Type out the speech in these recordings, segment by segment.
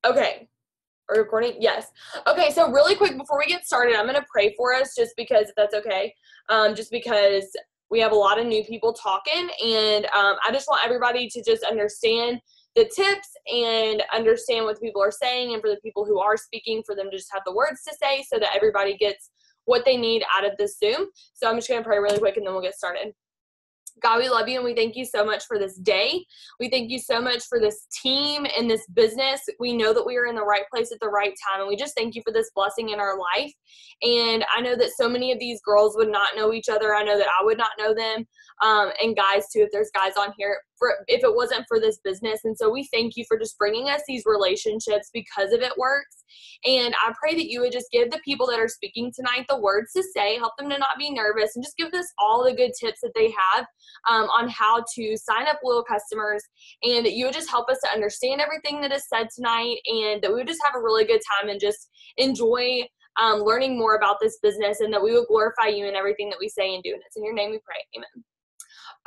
Okay. Are we recording? Yes. Okay, so really quick before we get started, I'm going to pray for us just because, if that's okay, just because we have a lot of new people talking, and I just want everybody to just understand the tips and understand what the people are saying, and for the people who are speaking, for them to just have the words to say so that everybody gets what they need out of this Zoom. So I'm just going to pray really quick, and then we'll get started. God, we love you, and we thank you so much for this day. We thank you so much for this team and this business. We know that we are in the right place at the right time, and we just thank you for this blessing in our life. And I know that so many of these girls would not know each other. I know that I would not know them, and guys too, if there's guys on here, if it wasn't for this business. And so we thank you for just bringing us these relationships because of It Works. And I pray that you would just give the people that are speaking tonight the words to say, help them to not be nervous, and just give us all the good tips that they have on how to sign up loyal customers, and that you would just help us to understand everything that is said tonight, and that we would just have a really good time and just enjoy learning more about this business, and that we would glorify you in everything that we say and do. And it's in your name we pray. Amen.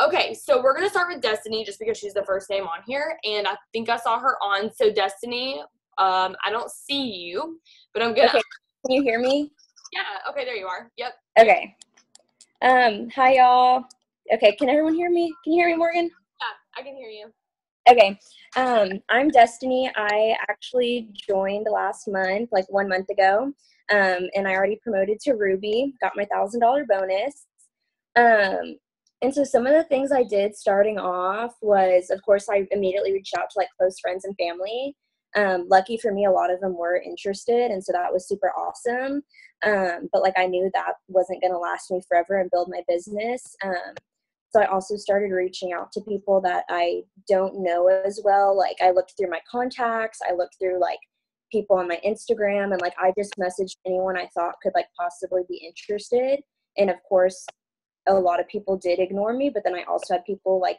Okay, so we're going to start with Destiny just because she's the first name on here, and I think I saw her on. So Destiny, I don't see you, but I'm going to. Okay, can you hear me? Yeah, okay, there you are. Yep. Okay. Hi, y'all. Okay, can everyone hear me? Can you hear me, Morgan? Yeah, I can hear you. Okay. I'm Destiny. I actually joined last month, like 1 month ago, and I already promoted to Ruby, got my $1,000 bonus. And so some of the things I did starting off was, of course, I immediately reached out to like close friends and family. Lucky for me, a lot of them were interested, and so that was super awesome. But like I knew that wasn't going to last me forever and build my business. So I also started reaching out to people that I don't know as well. Like I looked through my contacts, I looked through like people on my Instagram, and like I just messaged anyone I thought could like possibly be interested. And of course, a lot of people did ignore me, but then I also had people like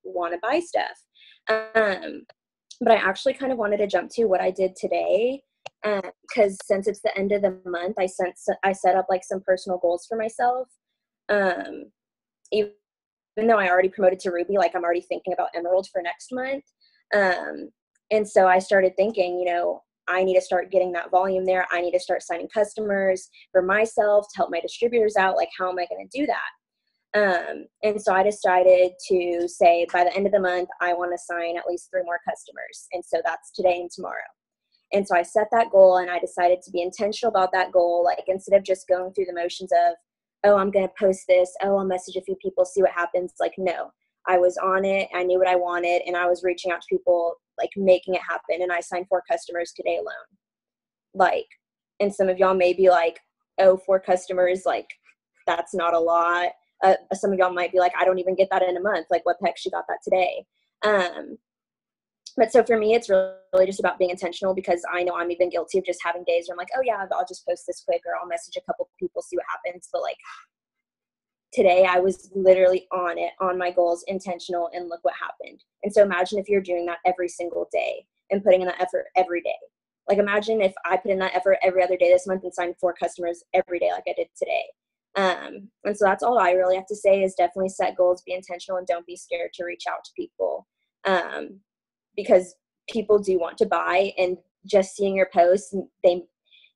want to buy stuff. But I actually kind of wanted to jump to what I did today, because since it's the end of the month, I set up like some personal goals for myself. Even though I already promoted to Ruby, like I'm already thinking about Emerald for next month. And so I started thinking, you know, I need to start getting that volume there. I need to start signing customers for myself to help my distributors out. Like, how am I going to do that? And so I decided to say by the end of the month, I want to sign at least 3 more customers. And so that's today and tomorrow. And so I set that goal, and I decided to be intentional about that goal. Like instead of just going through the motions of, oh, I'm going to post this, oh, I'll message a few people, see what happens. Like, no, I was on it. I knew what I wanted, and I was reaching out to people, like making it happen. And I signed 4 customers today alone. Like, and some of y'all may be like, oh, 4 customers, like that's not a lot. Some of y'all might be like, I don't even get that in a month. Like, what the heck, she got that today. But so for me, it's really just about being intentional, because I know I'm even guilty of just having days where I'm like, oh yeah, I'll just post this quick, or I'll message a couple people, see what happens. But like today I was literally on it, on my goals, intentional, and look what happened. And so imagine if you're doing that every single day and putting in that effort every day. Like imagine if I put in that effort every other day this month and signed 4 customers every day like I did today. And so that's all I really have to say is definitely set goals, be intentional, and don't be scared to reach out to people. Because people do want to buy, and just seeing your posts,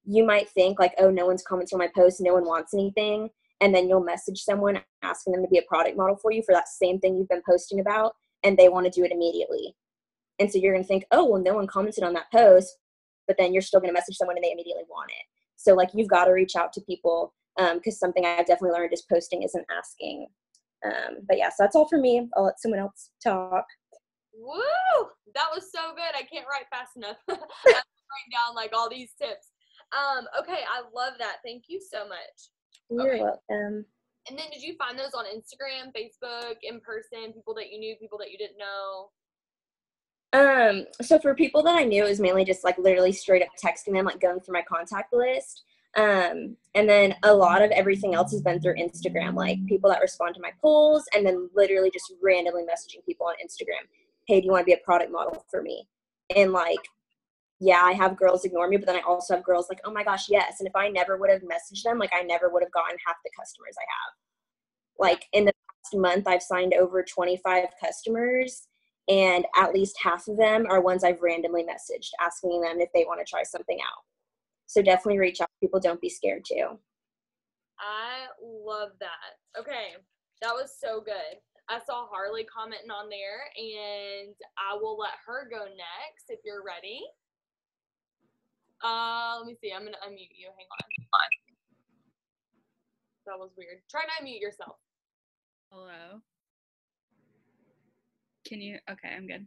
you might think like, oh, no one's commenting on my post, no one wants anything. And then you'll message someone asking them to be a product model for you for that same thing you've been posting about, and they want to do it immediately. And so you're going to think, oh, well, no one commented on that post, but then you're still going to message someone and they immediately want it. So like you've got to reach out to people. Because something I've definitely learned is posting isn't asking. But yeah, so that's all for me. I'll let someone else talk. Woo! That was so good. I can't write fast enough. I'm writing down like all these tips. Okay, I love that. Thank you so much. You're welcome. And then did you find those on Instagram, Facebook, in person, people that you knew, people that you didn't know? So for people that I knew, it was mainly just like literally straight up texting them, like going through my contact list. And then a lot of everything else has been through Instagram, like people that respond to my polls, and then literally just randomly messaging people on Instagram. Hey, do you want to be a product model for me? And like, yeah, I have girls ignore me, but then I also have girls like, oh my gosh, yes. And if I never would have messaged them, like I never would have gotten half the customers I have. Like in the past month, I've signed over 25 customers, and at least half of them are ones I've randomly messaged asking them if they want to try something out. So definitely reach out. People, don't be scared too. I love that. Okay, that was so good. I saw Harley commenting on there, and I will let her go next if you're ready. Let me see. I'm gonna unmute you. Hang on. That was weird. Try to unmute yourself. Hello. Can you? Okay, I'm good.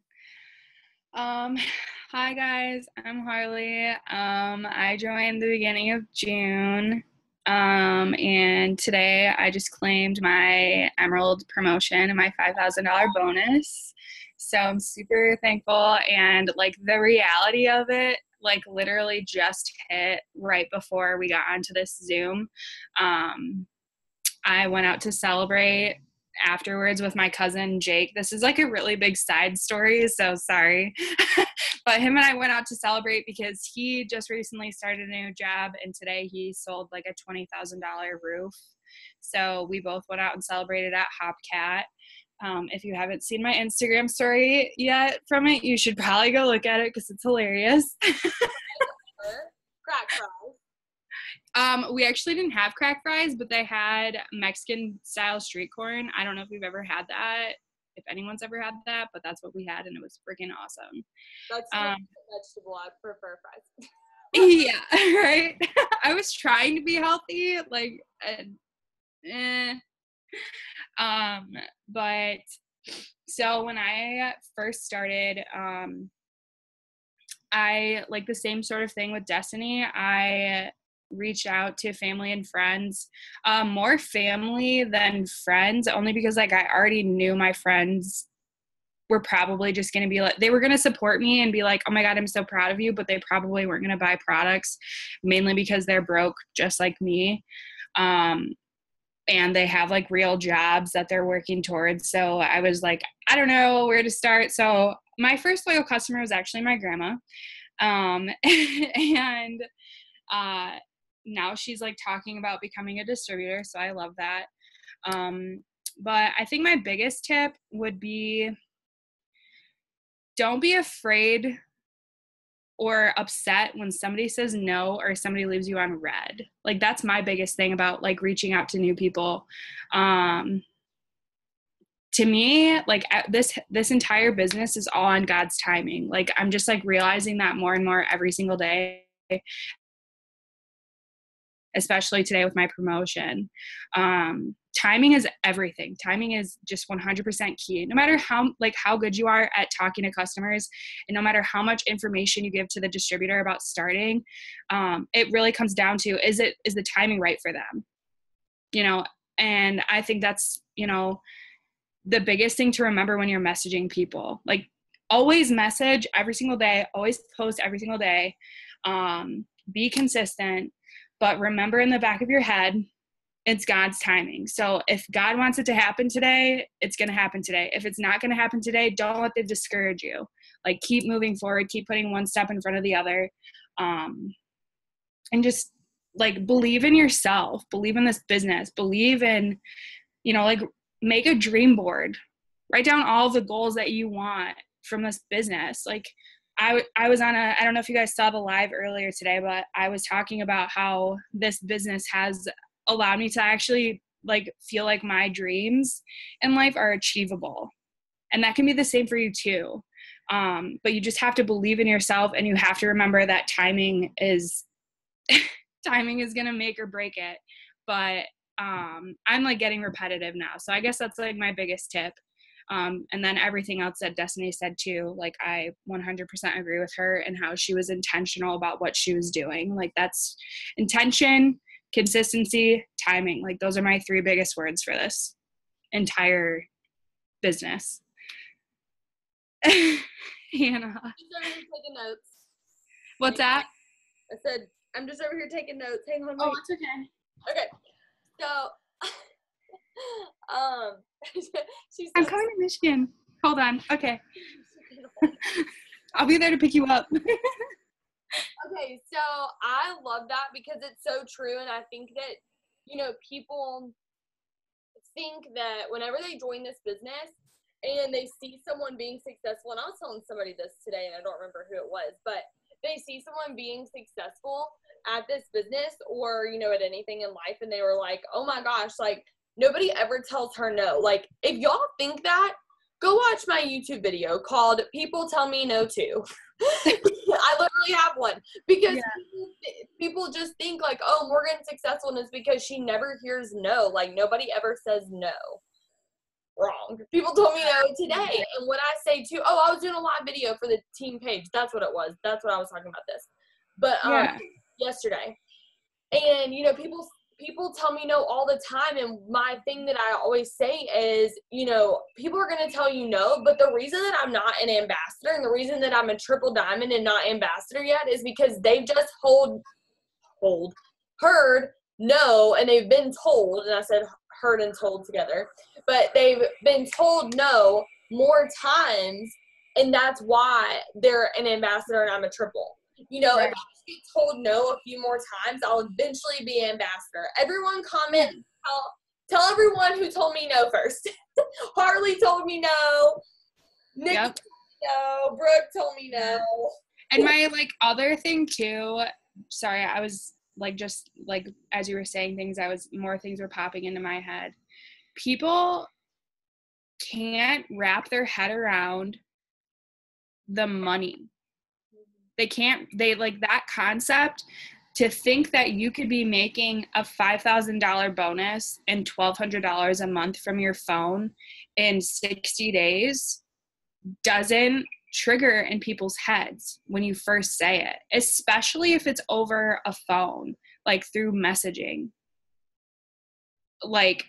Hi guys, I'm Harley. I joined the beginning of June. And today I just claimed my Emerald promotion and my $5,000 bonus. So I'm super thankful, and like the reality of it, like literally just hit right before we got onto this Zoom. I went out to celebrate afterwards with my cousin Jake. This is like a really big side story, so sorry. But him and I went out to celebrate because he just recently started a new job, and today he sold like a $20,000 roof. So we both went out and celebrated at Hopcat. If you haven't seen my Instagram story yet from it, you should probably go look at it because it's hilarious. Crack fries. We actually didn't have crack fries, but they had Mexican style street corn. I don't know if you've ever had that, if anyone's ever had that, but that's what we had, and it was freaking awesome. That's a vegetable. I prefer fries. Yeah, right? I was trying to be healthy, like, but so when I first started, I like the same sort of thing with Destiny. I reached out to family and friends, more family than friends, only because like I already knew my friends were probably just going to be like, they were going to support me and be like, oh my God, I'm so proud of you. But they probably weren't going to buy products, mainly because they're broke just like me. And they have like real jobs that they're working towards. So I was like, I don't know where to start. So my first loyal customer was actually my grandma. And now she's like talking about becoming a distributor. So I love that. But I think my biggest tip would be, don't be afraid or upset when somebody says no or somebody leaves you on red. Like that's my biggest thing about like reaching out to new people. To me, like this entire business is all on God's timing. Like I'm just like realizing that more and more every single day, especially today with my promotion. Timing is everything. Timing is just 100% key. No matter how good you are at talking to customers, and no matter how much information you give to the distributor about starting, it really comes down to, is the timing right for them? You know, and I think that's, you know, the biggest thing to remember when you're messaging people. Like always message every single day, always post every single day, be consistent, but remember in the back of your head, it's God's timing. So if God wants it to happen today, it's going to happen today. If it's not going to happen today, don't let it discourage you. Like keep moving forward, keep putting one step in front of the other. And just like believe in yourself, believe in this business, believe in, you know, like make a dream board, write down all the goals that you want from this business. Like I was on I don't know if you guys saw the live earlier today, but I was talking about how this business has allowed me to actually like feel like my dreams in life are achievable. And that can be the same for you too. But you just have to believe in yourself, and you have to remember that timing is going to make or break it. But I'm like getting repetitive now. So I guess that's like my biggest tip. And then everything else that Destiny said too, like I 100% agree with her and how she was intentional about what she was doing. Like that's intention, consistency, timing. Like those are my 3 biggest words for this entire business. Hannah. Just over here taking notes. What's that? I said, I'm just over here taking notes. Hang on. Oh, it's okay. Okay. So, she said, I'm coming to Michigan. Hold on. Okay. I'll be there to pick you up. Okay, so I love that because it's so true, and I think that, you know, people think that whenever they join this business, and they see someone being successful, and I was telling somebody this today, and I don't remember who it was, but they see someone being successful at this business or, you know, at anything in life, and they were like, oh my gosh, like, nobody ever tells her no. Like, if y'all think that, go watch my YouTube video called People Tell Me No Too. I literally have one, because people just think like, oh, Morgan's successful, and it's because she never hears no. Like, nobody ever says no. Wrong. People told me no today. And when I say too, oh, I was doing a live video for the team page. That's what it was. That's what I was talking about this. But yesterday. And, you know, people tell me no all the time. And my thing that I always say is, you know, people are going to tell you no. But the reason that I'm not an ambassador, and the reason that I'm a triple diamond and not ambassador yet, is because they've just heard no, and they've been told, and I said heard and told together, but they've been told no more times, and that's why they're an ambassador and I'm a triple. You know, if I just get told no a few more times, I'll eventually be ambassador. Everyone comment, tell everyone who told me no first. Harley told me no. Nikki told me no. Brooke told me no. And my, like, other thing too, sorry, I was like, just like, as you were saying things, more things were popping into my head. People can't wrap their head around the money. They like that concept, to think that you could be making a $5,000 bonus and $1,200 a month from your phone in 60 days doesn't trigger in people's heads when you first say it, especially if it's over a phone, like through messaging. Like,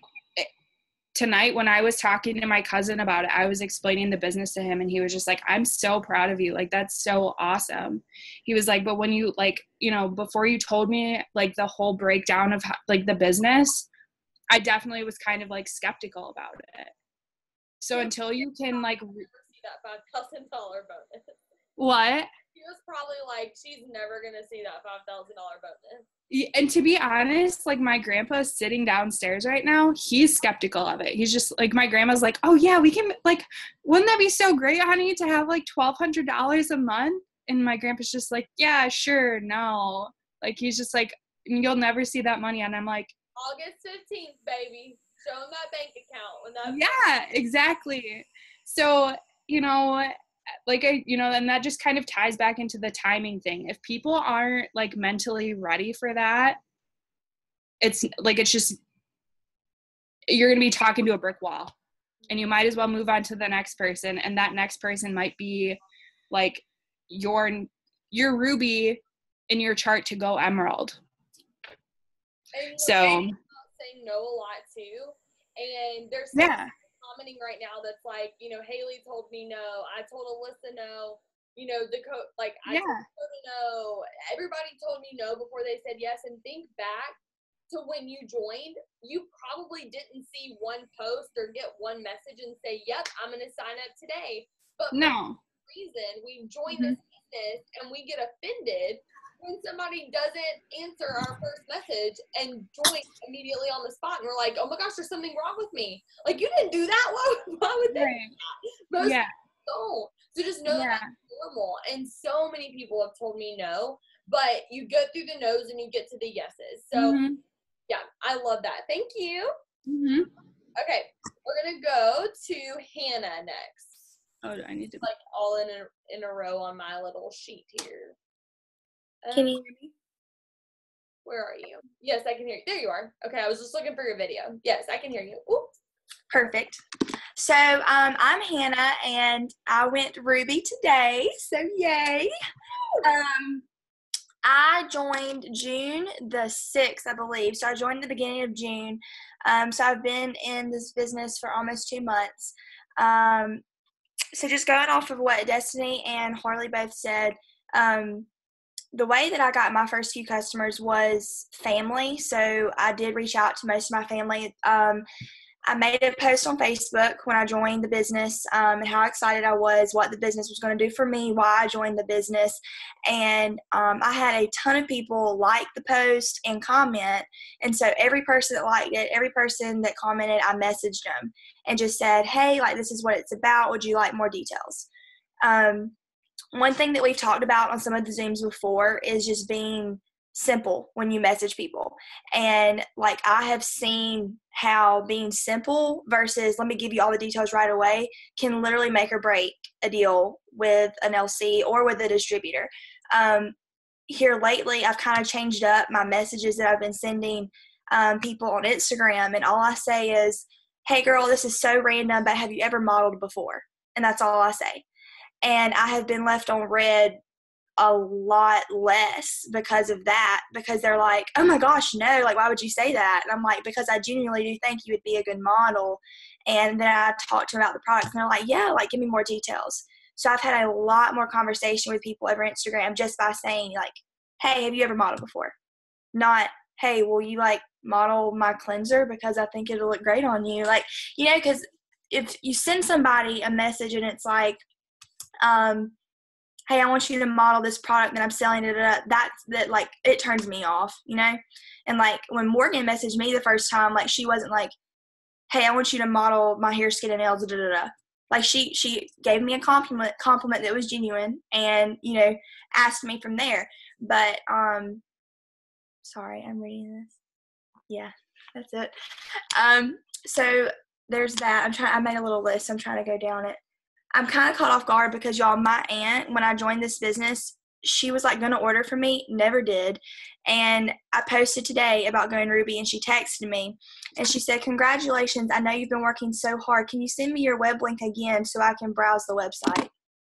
tonight when I was talking to my cousin about it, I was explaining the business to him, and he was just like, I'm so proud of you. Like, that's so awesome. He was like, but when you, like, you know, before you told me like the whole breakdown of like the business, I definitely was kind of like skeptical about it. So until you can like see that $5,000 bonus. What? He was probably like, she's never gonna see that $5,000 bonus. And to be honest, like, my grandpa's sitting downstairs right now. He's skeptical of it. He's just like, my grandma's like, oh yeah, we can, like, wouldn't that be so great, honey, to have like $1,200 a month? And my grandpa's just like, yeah, sure, no. Like, he's just like, you'll never see that money. And I'm like, August 15th, baby. Show him that bank account. When that exactly. So, you know, like, you know, and that just kind of ties back into the timing thing. If people aren't like mentally ready for that, it's like, it's just, you're going to be talking to a brick wall, and you might as well move on to the next person. And that next person might be like your ruby in your chart to go emerald. And so I'm saying no a lot too. And there's commenting right now that's like, you know, Haley told me no. I told Alyssa no. You know, I told Dakota no. Everybody told me no before they said yes. And think back to when you joined, you probably didn't see one post or get one message and say, yep, I'm going to sign up today. But for some reason, we join this business and we get offended when somebody doesn't answer our first message and join immediately on the spot, and we're like, oh my gosh, there's something wrong with me. Like, you didn't do that. Why would they do that? Most people don't. So just know that that's normal. And so many people have told me no, but you go through the no's and you get to the yeses. So yeah, I love that. Thank you. Okay, we're gonna go to Hannah next. Oh, do I need to like all in a row on my little sheet here. Can you hear me? Where are you? Yes, I can hear you. There you are. Okay, I was just looking for your video. Yes, I can hear you. Ooh. Perfect. So I'm Hannah, and I went Ruby today, so yay. I joined June the 6th, I believe. So I joined at the beginning of June. So I've been in this business for almost 2 months. So just going off of what Destiny and Harley both said, the way that I got my first few customers was family. So I did reach out to most of my family. I made a post on Facebook when I joined the business, and how excited I was, what the business was going to do for me, why I joined the business. And I had a ton of people like the post and comment. And so every person that liked it, every person that commented, I messaged them and just said, hey, like, this is what it's about. Would you like more details? One thing that we've talked about on some of the Zooms before is just being simple when you message people. And like, I have seen how being simple versus let me give you all the details right away can literally make or break a deal with an LC or with a distributor. Here lately, I've kind of changed up my messages that I've been sending people on Instagram, and all I say is, hey girl, this is so random, but have you ever modeled before? And that's all I say. And I have been left on red a lot less because of that, because they're like, oh my gosh, no, like, why would you say that? And I'm like, because I genuinely do think you would be a good model. And then I talk to them about the products, and they're like, yeah, like, give me more details. So I've had a lot more conversation with people over Instagram just by saying, like, hey, have you ever modeled before? Not, hey, will you like model my cleanser because I think it'll look great on you? Like, you know, because if you send somebody a message and it's like, hey, I want you to model this product that I'm selling, that like, it turns me off, you know? And like, when Morgan messaged me the first time, like, she wasn't like, hey, I want you to model my hair, skin, and nails, da, da, da. Like, she gave me a compliment that was genuine and, you know, asked me from there. But, sorry, I'm reading this. Yeah, that's it. So there's that. I made a little list. I'm trying to go down it. I'm kind of caught off guard because, y'all, my aunt, when I joined this business, she was like going to order from me, never did. And I posted today about going Ruby, and she texted me and she said, congratulations, I know you've been working so hard. Can you send me your web link again so I can browse the website?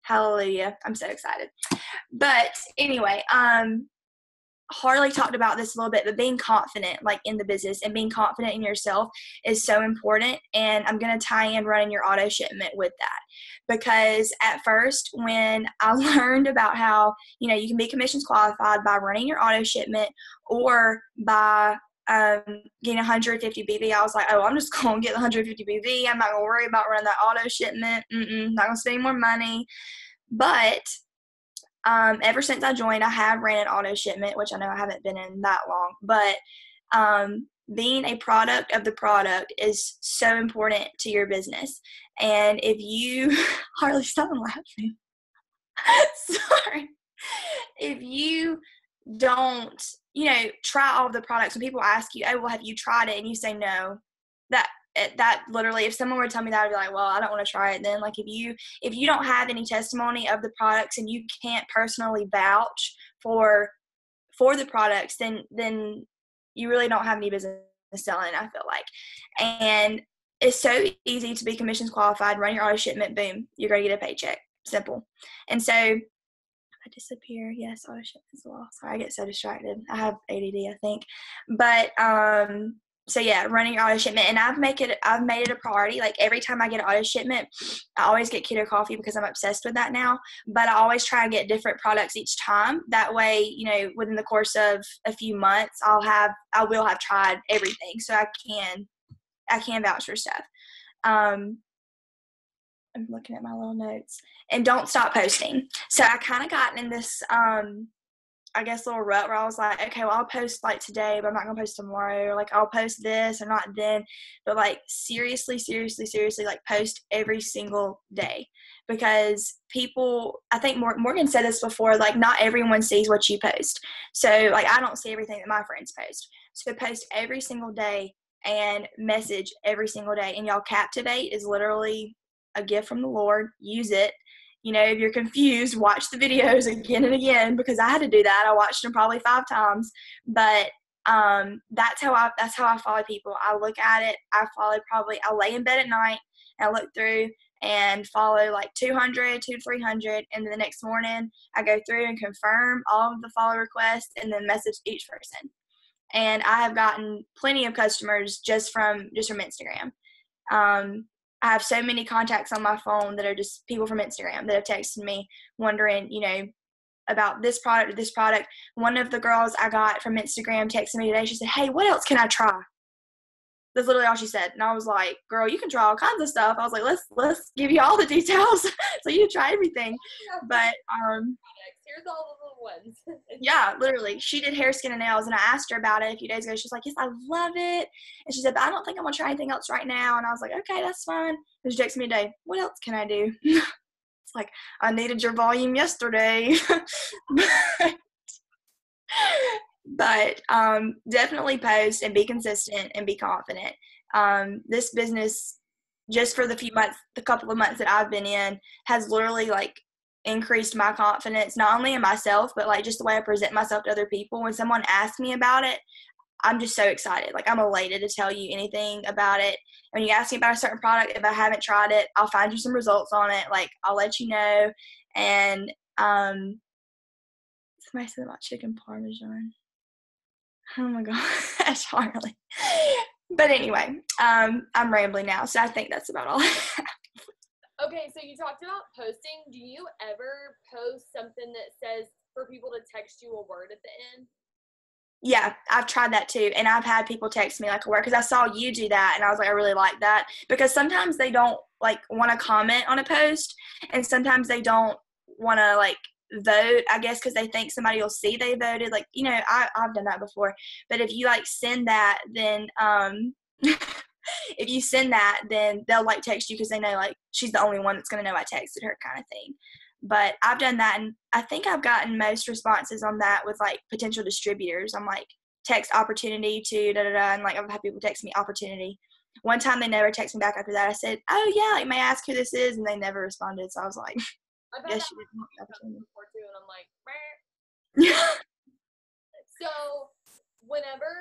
Hallelujah. I'm so excited. But anyway, Harley talked about this a little bit, but being confident, like, in the business and being confident in yourself is so important. And I'm going to tie in running your auto shipment with that, because at first, when I learned about how, you know, you can be commissions qualified by running your auto shipment or by getting 150 BV, I was like, oh, I'm just going to get the 150 BV. I'm not going to worry about running that auto shipment. Not going to spend more money. But ever since I joined, I have ran an auto shipment, which I know I haven't been in that long, but being a product of the product is so important to your business. And if you, Harley, stop laughing. Sorry. If you don't, you know, try all of the products, when people ask you, oh, well, have you tried it? And you say no, that literally, if someone were to tell me that, I'd be like, well, I don't want to try it then. Like, if you don't have any testimony of the products and you can't personally vouch for the products, then you really don't have any business selling, I feel like. And it's so easy to be commissions qualified, run your auto shipment, boom, you're going to get a paycheck. Simple. And so I disappear. Yes, auto shipment as well. Sorry, I get so distracted. I have ADD, I think. But so yeah, running your auto shipment, and I've made it a priority. Like, every time I get an auto shipment, I always get keto coffee because I'm obsessed with that now. But I always try and get different products each time. That way, you know, within the course of a few months, I will have tried everything, so I can vouch for stuff. I'm looking at my little notes. And don't stop posting. So I kind of gotten in this I guess little rut where I was like, okay, well, I'll post like today, but I'm not gonna post tomorrow. Or like, I'll post this or not then. But like, seriously, like, post every single day, because people, I think Morgan said this before, like, not everyone sees what you post. So like, I don't see everything that my friends post. So post every single day and message every single day. And y'all, Captivate is literally a gift from the Lord. Use it. You know, if you're confused, watch the videos again and again, because I had to do that. I watched them probably 5 times, but that's how I follow people. I look at it. I lay in bed at night and I look through and follow like 200 to 300, and then the next morning I go through and confirm all of the follow requests and then message each person. And I have gotten plenty of customers just from Instagram. I have so many contacts on my phone that are just people from Instagram that have texted me wondering, you know, about this product or this product. One of the girls I got from Instagram texted me today. She said, hey, what else can I try? That's literally all she said. And I was like, girl, you can try all kinds of stuff. I was like, let's give you all the details so you try everything. But here's all the little ones. yeah, literally. She did hair, skin, and nails, and I asked her about it a few days ago. She's like, yes, I love it. And she said, but I don't think I'm gonna try anything else right now. And I was like, okay, that's fine. And she texted me today, what else can I do? It's like, I needed your volume yesterday. But definitely post and be consistent and be confident. This business, just for the couple of months that I've been in, has literally like increased my confidence, not only in myself, but like just the way I present myself to other people. When someone asks me about it, I'm just so excited. Like, I'm elated to tell you anything about it. When you ask me about a certain product, if I haven't tried it, I'll find you some results on it. Like, I'll let you know. And somebody said about chicken parmesan. Oh my gosh, Harley. But anyway, I'm rambling now, so I think that's about all. Okay, so you talked about posting. Do you ever post something that says for people to text you a word at the end? Yeah, I've tried that too, and I've had people text me like a word because I saw you do that, and I was like, I really like that, because sometimes they don't like want to comment on a post, and sometimes they don't want to like vote, I guess, because they think somebody will see they voted. Like, you know, I've done that before. But if you like send that, then if you send that, then they'll like text you because they know like she's the only one that's gonna know I texted her, kind of thing. But I've done that, and I think I've gotten most responses on that with like potential distributors. I'm like, text opportunity to da da da, and like I've had people text me opportunity. One time they never texted me back after that. I said, oh yeah, like, may I ask who this is? And they never responded. So I was like, I've had yes, that you didn't want the opportunity. before too, and I'm like, meh. So whenever,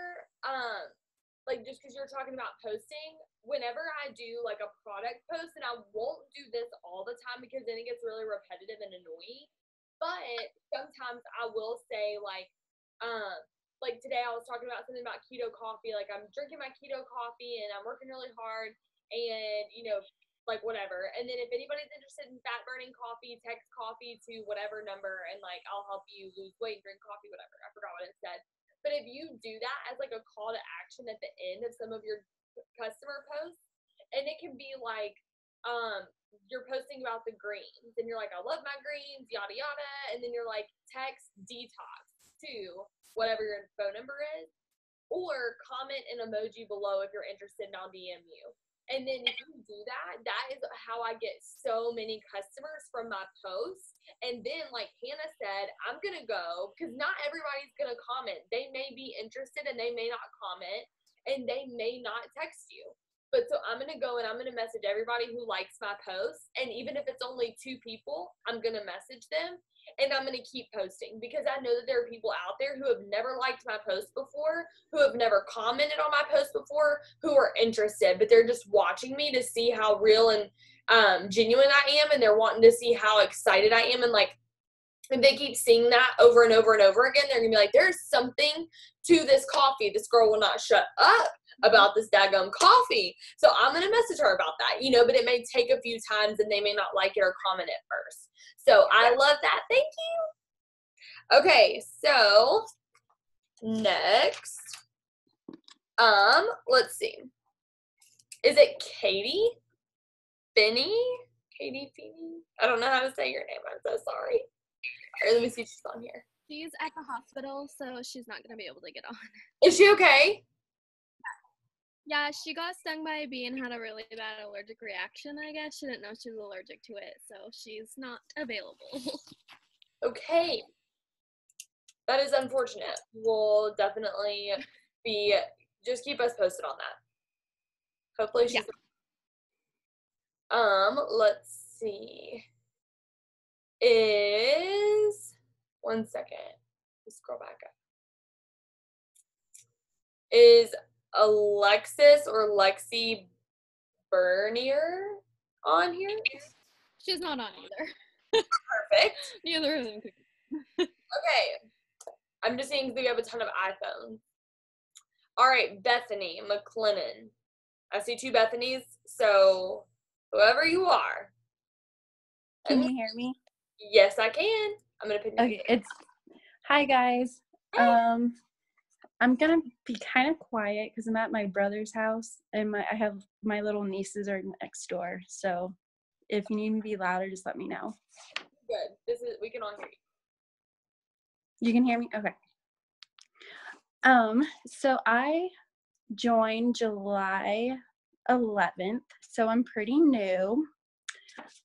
like, just because you're talking about posting, whenever I do like a product post, and I won't do this all the time because then it gets really repetitive and annoying, but sometimes I will say like today I was talking about something about keto coffee, like I'm drinking my keto coffee and I'm working really hard, and you know, like whatever. And then if anybody's interested in fat burning coffee, text coffee to whatever number, and like I'll help you lose weight and drink coffee, whatever. I forgot what it said. But if you do that as like a call to action at the end of some of your customer posts, and it can be like you're posting about the greens and you're like, I love my greens, yada yada, and then you're like, text detox to whatever your phone number is, or comment an emoji below if you're interested, and I'll DM you. And then if you do that, that is how I get so many customers from my posts. And then, like Hannah said, I'm going to go, because not everybody's going to comment. They may be interested and they may not comment, and they may not text you. But so I'm going to go and I'm going to message everybody who likes my posts. And even if it's only 2 people, I'm going to message them. And I'm going to keep posting, because I know that there are people out there who have never liked my post before, who have never commented on my post before, who are interested, but they're just watching me to see how real and genuine I am, and they're wanting to see how excited I am. And like, if they keep seeing that over and over and over again, they're going to be like, there's something to this coffee. This girl will not shut up about this daggum coffee. So I'm going to message her about that, you know, but it may take a few times and they may not like it or comment at first. So I love that. Thank you. Okay, so next, let's see. Is it Katie? Finney? Katie Finney? I don't know how to say your name. I'm so sorry. All right, let me see if she's on here. She's at the hospital, so she's not going to be able to get on. Is she okay? Yeah, she got stung by a bee and had a really bad allergic reaction, I guess. She didn't know she was allergic to it, so she's not available. Okay. That is unfortunate. We'll definitely just keep us posted on that. Hopefully she's let's see. One second. Let's scroll back up. Is Alexis or Lexi Bernier on here? She's not on either. Perfect. Neither of them could. Okay. I'm just saying we have a ton of iPhones. All right, Bethany McLennan. I see 2 Bethanies, so whoever you are. Can you hear me? Yes, I can. I'm gonna put Okay, hi guys. I'm gonna be kind of quiet because I'm at my brother's house, and I have my little nieces are next door. So if you need me to be louder, just let me know. Good. We can all hear you. You can hear me? Okay. So I joined July 11th, so I'm pretty new.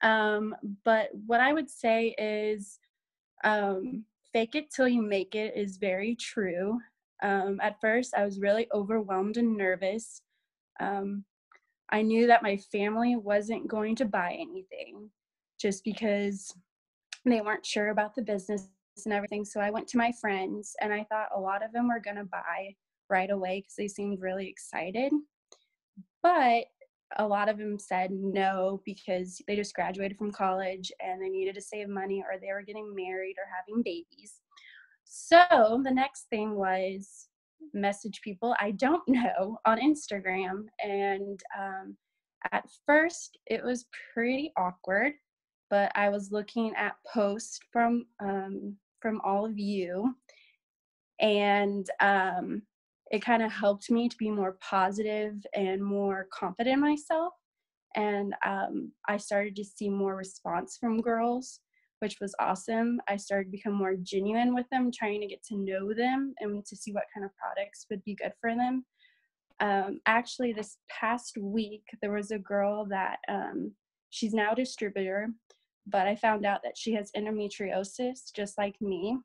But what I would say is, fake it till you make it is very true. At first, I was really overwhelmed and nervous. I knew that my family wasn't going to buy anything just because they weren't sure about the business and everything. So I went to my friends, and I thought a lot of them were going to buy right away because they seemed really excited. But a lot of them said no because they just graduated from college and they needed to save money, or they were getting married or having babies. So the next thing was message people I don't know on Instagram. And at first it was pretty awkward, but I was looking at posts from all of you, and it kind of helped me to be more positive and more confident in myself. And I started to see more response from girls, which was awesome. I started to become more genuine with them, trying to get to know them and to see what kind of products would be good for them. Actually, this past week, there was a girl that she's now a distributor, but I found out that she has endometriosis just like me.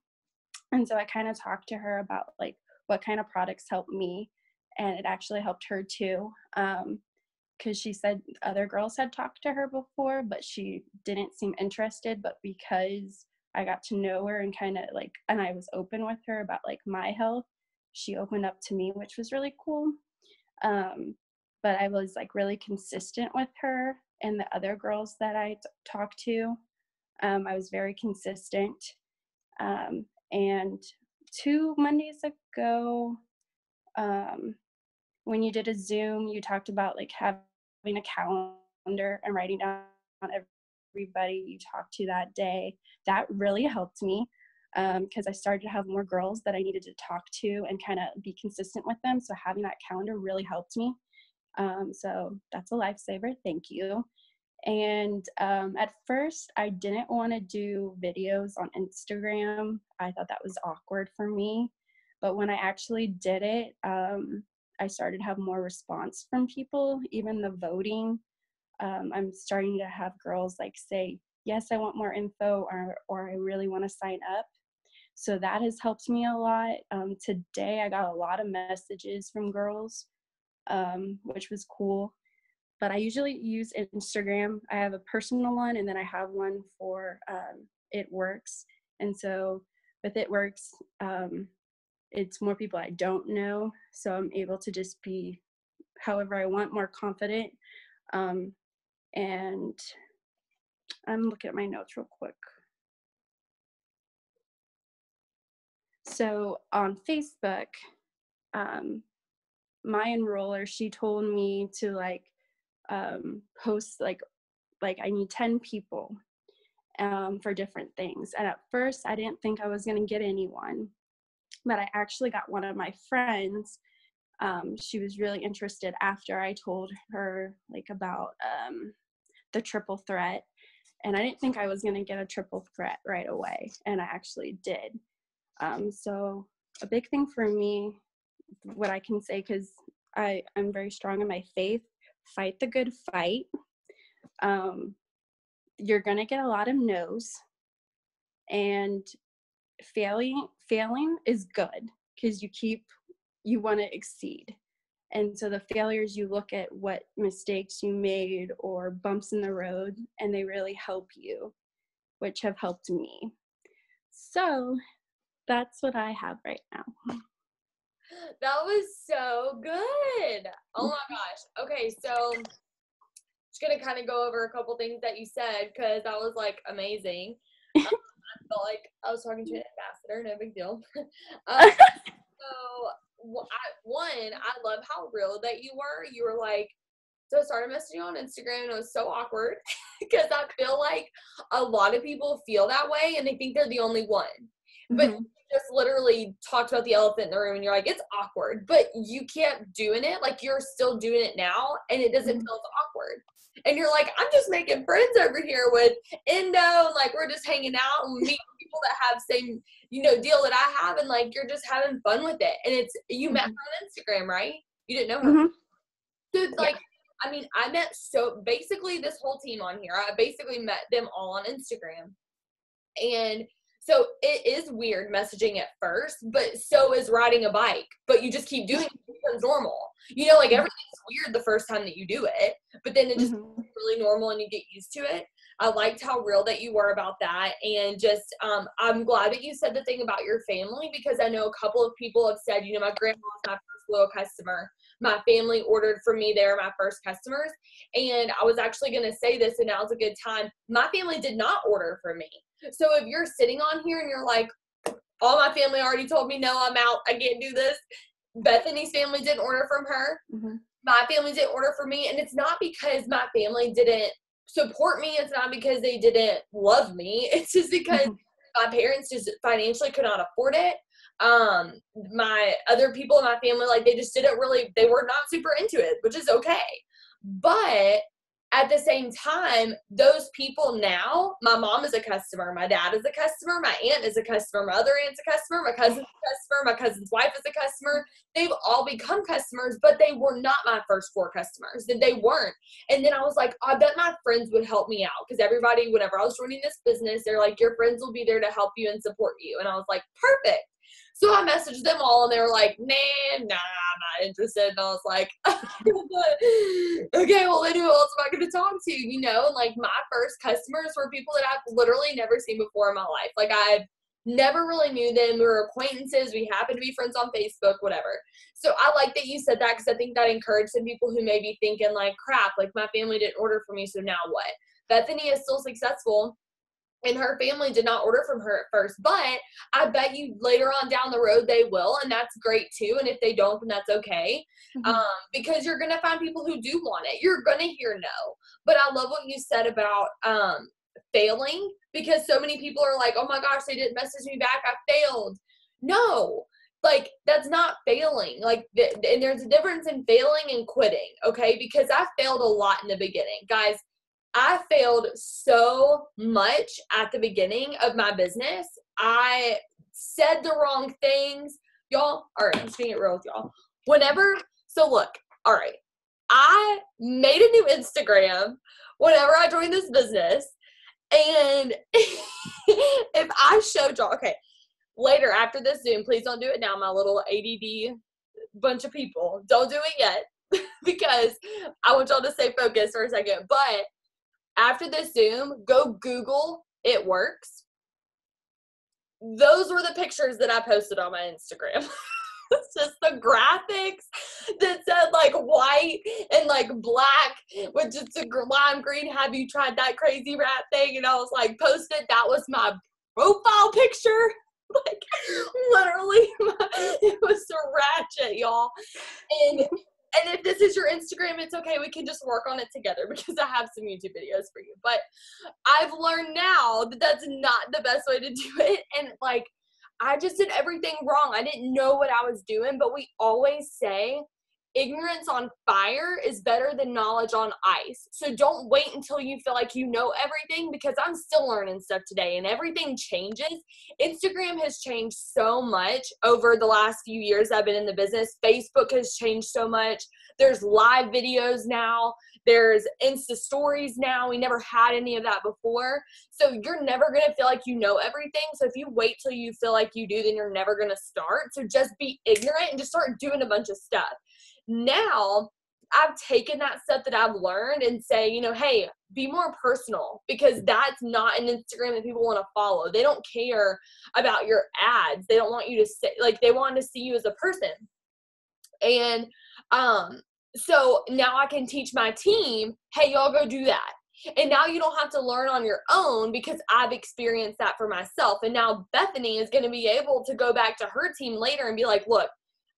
And so I kind of talked to her about like what kind of products helped me, and it actually helped her too. Because she said other girls had talked to her before, but she didn't seem interested. But because I got to know her and kind of like, and I was open with her about like my health, she opened up to me, which was really cool. But I was like really consistent with her and the other girls that I talked to. I was very consistent. And 2 Mondays ago, when you did a Zoom, you talked about like having a calendar and writing down everybody you talked to that day. That really helped me because I started to have more girls that I needed to talk to and kind of be consistent with them. So having that calendar really helped me. So that's a lifesaver. Thank you. And at first, I didn't want to do videos on Instagram. I thought that was awkward for me. But when I actually did it, I started to have more response from people, even the voting. I'm starting to have girls like say, yes, I want more info, or I really want to sign up. So that has helped me a lot. Today, I got a lot of messages from girls, which was cool. But I usually use Instagram. I have a personal one, and then I have one for It Works. And so with It Works, it's more people I don't know. So I'm able to just be however I want, more confident. And I'm looking at my notes real quick. So on Facebook, my enroller, she told me to like post like I need 10 people for different things. And at first I didn't think I was going to get anyone, but I actually got one of my friends. She was really interested after I told her like about the triple threat, and I didn't think I was going to get a triple threat right away, and I actually did. So a big thing for me, what I can say, because I'm very strong in my faith, fight the good fight. You're going to get a lot of no's, and failing is good because you want to exceed. And so the failures, you look at what mistakes you made or bumps in the road, and they really help you, which have helped me. So that's what I have right now. That was so good. Oh my gosh. Okay, so just gonna kind of go over a couple things that you said because that was like amazing. I felt like I was talking to an ambassador. No big deal. I love how real that you were. You were like, so I started messaging on Instagram, and it was so awkward because I feel like a lot of people feel that way and they think they're the only one. But just literally talked about the elephant in the room and you're like, it's awkward, but you kept doing it. Like, you're still doing it now and it doesn't feel as awkward. And you're like, I'm just making friends over here with Endo, and like, we're just hanging out and meeting people that have same, deal that I have, and like, you're just having fun with it. And you met her on Instagram, right? You didn't know her. So it's like, I mean, basically this whole team on here, I basically met them all on Instagram. And so it is weird messaging at first, but so is riding a bike. But you just keep doing it, it becomes normal. Like, everything's weird the first time that you do it, but then it just becomes really normal and you get used to it. I liked how real that you were about that. And just, I'm glad that you said the thing about your family, because I know a couple of people have said, my grandma was my first loyal customer. My family ordered from me. They were my first customers. And I was actually going to say this, and now's a good time. My family did not order from me. So if you're sitting on here and you're like, all my family already told me, no, I'm out, I can't do this. Bethany's family didn't order from her. My family didn't order from me. And it's not because my family didn't support me. It's not because they didn't love me. It's just because my parents just financially could not afford it. My other people in my family, like, they just didn't really, they were not super into it, which is okay. But at the same time, those people now, my mom is a customer, my dad is a customer, my aunt is a customer, my other aunt's a customer, my cousin's a customer, my cousin's wife is a customer. They've all become customers, but they were not my first 4 customers. They weren't. And then I was like, I bet my friends would help me out, because everybody, whenever I was joining this business, they're like, your friends will be there to help you and support you. And I was like, perfect. So I messaged them all, and they were like, nah, I'm not interested. And I was like, okay, well, then who else am I going to talk to? And like, my first customers were people that I've literally never seen before in my life. Like, I've never really knew them. We were acquaintances. We happened to be friends on Facebook, whatever. So I like that you said that, because I think that encouraged some people who may be thinking like, crap, like, my family didn't order for me, so now what? Bethany is still successful, and her family did not order from her at first, but I bet you later on down the road they will, and that's great too. And if they don't, then that's okay, because you're going to find people who do want it. You're going to hear no. But I love what you said about failing, because so many people are like, oh my gosh, they didn't message me back, I failed. No, like, that's not failing. Like, and there's a difference in failing and quitting, okay? Because I failed a lot in the beginning. Guys, I failed so much at the beginning of my business. I said the wrong things. Y'all, all right, I'm just being it real with y'all. So look, all right, I made a new Instagram whenever I joined this business. And if I showed y'all, okay, later after this Zoom, please don't do it now, my little ADD bunch of people. Don't do it yet, because I want y'all to stay focused for a second. But after this Zoom, go Google It Works. Those were the pictures that I posted on my Instagram. It's just the graphics that said like white and like black with just a lime green. Have you tried that crazy rat thing? And I was like, posted. That was my profile picture. Like, literally, it was so ratchet, y'all. And if this is your Instagram, it's okay. We can just work on it together, because I have some YouTube videos for you. But I've learned now that that's not the best way to do it. And like, I just did everything wrong. I didn't know what I was doing. But we always say ignorance on fire is better than knowledge on ice. So don't wait until you feel like you know everything, because I'm still learning stuff today and everything changes. Instagram has changed so much over the last few years I've been in the business. Facebook has changed so much. There's live videos now. There's Insta stories now. We never had any of that before. So you're never going to feel like you know everything. So if you wait till you feel like you do, then you're never going to start. So just be ignorant and just start doing a bunch of stuff. Now, I've taken that stuff that I've learned and say, hey, be more personal, because that's not an Instagram that people want to follow. They don't care about your ads. They don't want you to say, like, they want to see you as a person. And so now I can teach my team, hey, y'all go do that. And now you don't have to learn on your own, because I've experienced that for myself. And now Bethany is going to be able to go back to her team later and be like, look,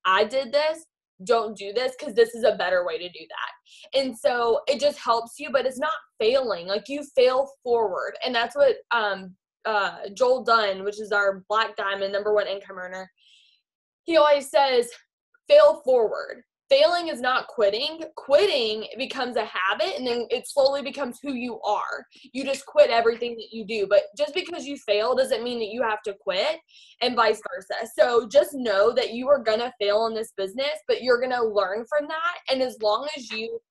I did this. Don't do this, because this is a better way to do that. And so it just helps you, but it's not failing. Like, you fail forward. And that's what Joel Dunn, which is our Black Diamond #1 income earner, he always says, fail forward. Failing is not quitting. Quitting becomes a habit, and then it slowly becomes who you are. You just quit everything that you do. But just because you fail doesn't mean that you have to quit, and vice versa. So just know that you are going to fail in this business, but you're going to learn from that. And as long as you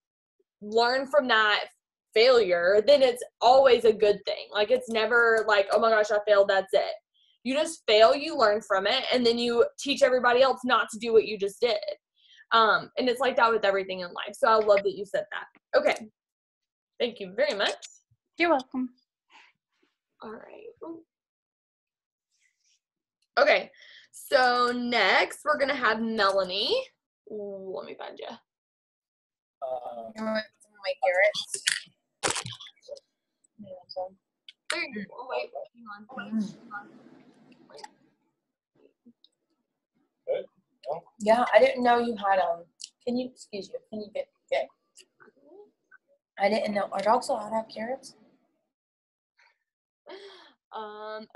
learn from that failure, then it's always a good thing. Like, it's never like, oh my gosh, I failed, that's it. You just fail, you learn from it, and then you teach everybody else not to do what you just did. And it's like that with everything in life. So I love that you said that. Okay. Thank you very much. You're welcome. All right. Okay. So next we're going to have Melanie. Ooh, let me find you. You want some of my carrots? There you go. Oh, wait. Hang on. Yeah, I didn't know you had can you get I didn't know. Are dogs allowed to have carrots?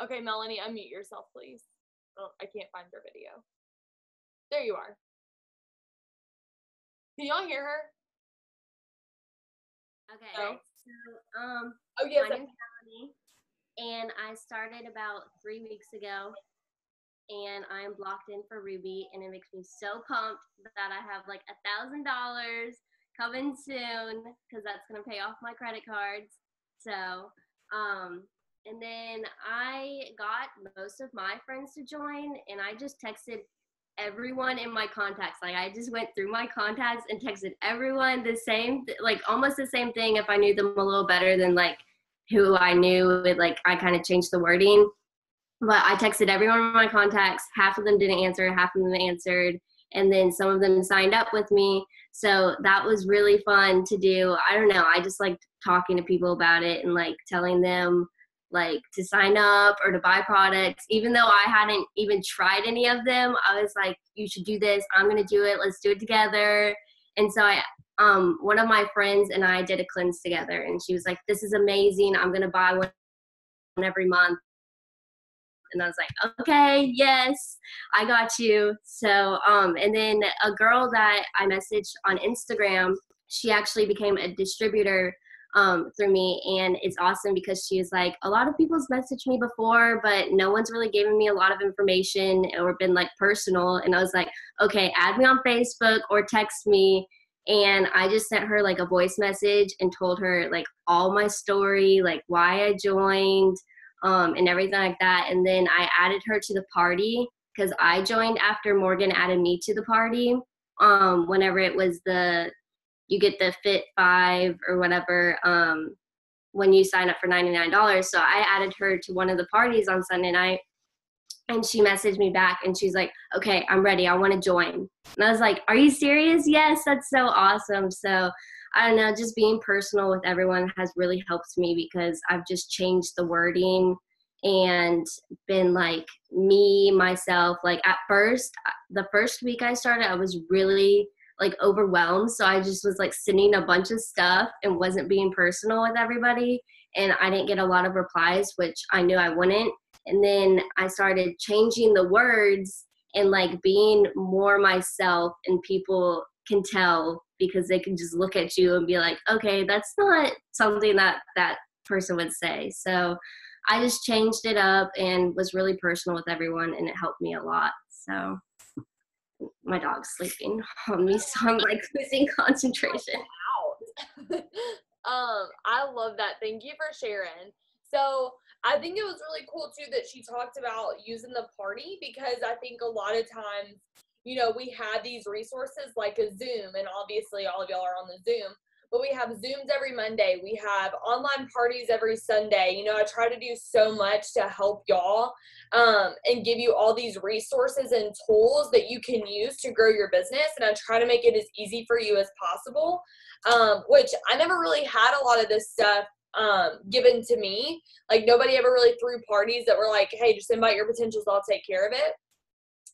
Okay, Melanie, unmute yourself, please. Oh, I can't find your video. There you are. Can y'all hear her? Okay. No? So, Oh, yes. my name's Melanie, and I started about 3 weeks ago, and I'm blocked in for Ruby, and it makes me so pumped that I have like $1,000 coming soon, because that's going to pay off my credit cards. So, and then I got most of my friends to join, and I just texted everyone in my contacts. Like, I just went through my contacts and texted everyone the same, like almost the same thing if I knew them a little better than like who I knew. Like, I kind of changed the wording. But I texted everyone in my contacts. Half of them didn't answer, half of them answered, and then some of them signed up with me. So that was really fun to do. I don't know. I just liked talking to people about it and like telling them like to sign up or to buy products. Even though I hadn't even tried any of them, I was like, you should do this. I'm going to do it. Let's do it together. And so one of my friends and I did a cleanse together, and she was like, this is amazing. I'm going to buy one every month. And I was like, okay, yes, I got you. So, and then a girl that I messaged on Instagram, she actually became a distributor through me. And it's awesome because she was like, a lot of people's messaged me before, but no one's really given me a lot of information or been like personal. And I was like, okay, add me on Facebook or text me. And I just sent her like a voice message and told her like all my story, like why I joined, and everything like that. And then I added her to the party because I joined after Morgan added me to the party. Whenever it was you get the Fit 5 or whatever, when you sign up for $99. So I added her to one of the parties on Sunday night, and she messaged me back and she's like, okay, I'm ready. I want to join. And I was like, are you serious? Yes, that's so awesome. So I don't know, just being personal with everyone has really helped me because I've just changed the wording and been like me, myself. Like at first, the first week I started, I was really like overwhelmed. So I just was like sending a bunch of stuff and wasn't being personal with everybody. And I didn't get a lot of replies, which I knew I wouldn't. And then I started changing the words and like being more myself, and people can tell because they can just look at you and be like, okay, that's not something that person would say. So I just changed it up and was really personal with everyone, and it helped me a lot. So my dog's sleeping on me, so I'm like losing concentration. I love that. Thank you for sharing. So I think it was really cool too that she talked about using the party, because I think a lot of times, you know, we have these resources like a Zoom, and obviously all of y'all are on the Zoom, but we have Zooms every Monday. We have online parties every Sunday. You know, I try to do so much to help y'all and give you all these resources and tools that you can use to grow your business. And I try to make it as easy for you as possible, which I never really had a lot of this stuff given to me. Like nobody ever really threw parties that were like, hey, just invite your potentials, I'll take care of it.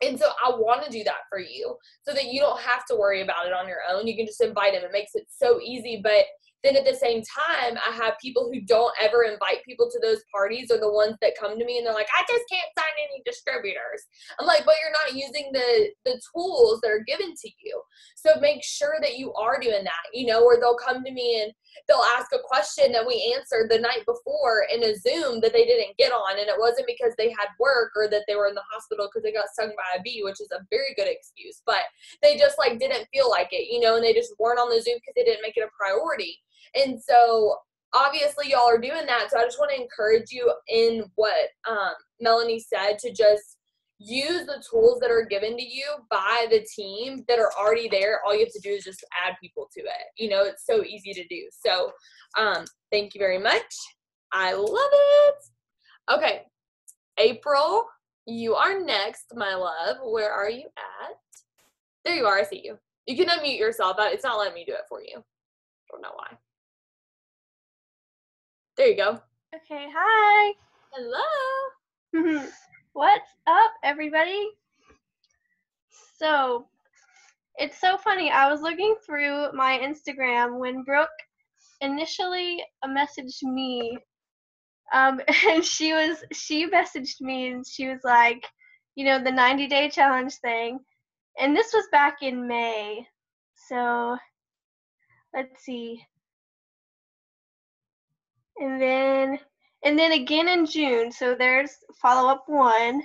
And so I want to do that for you so that you don't have to worry about it on your own. You can just invite them. It makes it so easy. But then at the same time, I have people who don't ever invite people to those parties, or the ones that come to me and they're like, I just can't sign any distributors. I'm like, but you're not using the tools that are given to you. So make sure that you are doing that, you know, or they'll come to me and they'll ask a question that we answered the night before in a Zoom that they didn't get on. And it wasn't because they had work or that they were in the hospital because they got stung by a bee, which is a very good excuse, but they just like didn't feel like it, you know, and they just weren't on the Zoom because they didn't make it a priority. And so obviously y'all are doing that. So I just want to encourage you in what Melanie said, to just use the tools that are given to you by the team that are already there. All you have to do is just add people to it. You know, it's so easy to do. So thank you very much. I love it. Okay, April, you are next, my love. Where are you at? There you are. I see you. You can unmute yourself. It's not letting me do it for you. Don't know why. There you go. Okay, hi. Hello. What's up, everybody? So, it's so funny. I was looking through my Instagram when Brooke initially messaged me, and she messaged me and she was like, you know, the 90-day challenge thing. And this was back in May. So, let's see. And then again in June. So there's follow-up 1.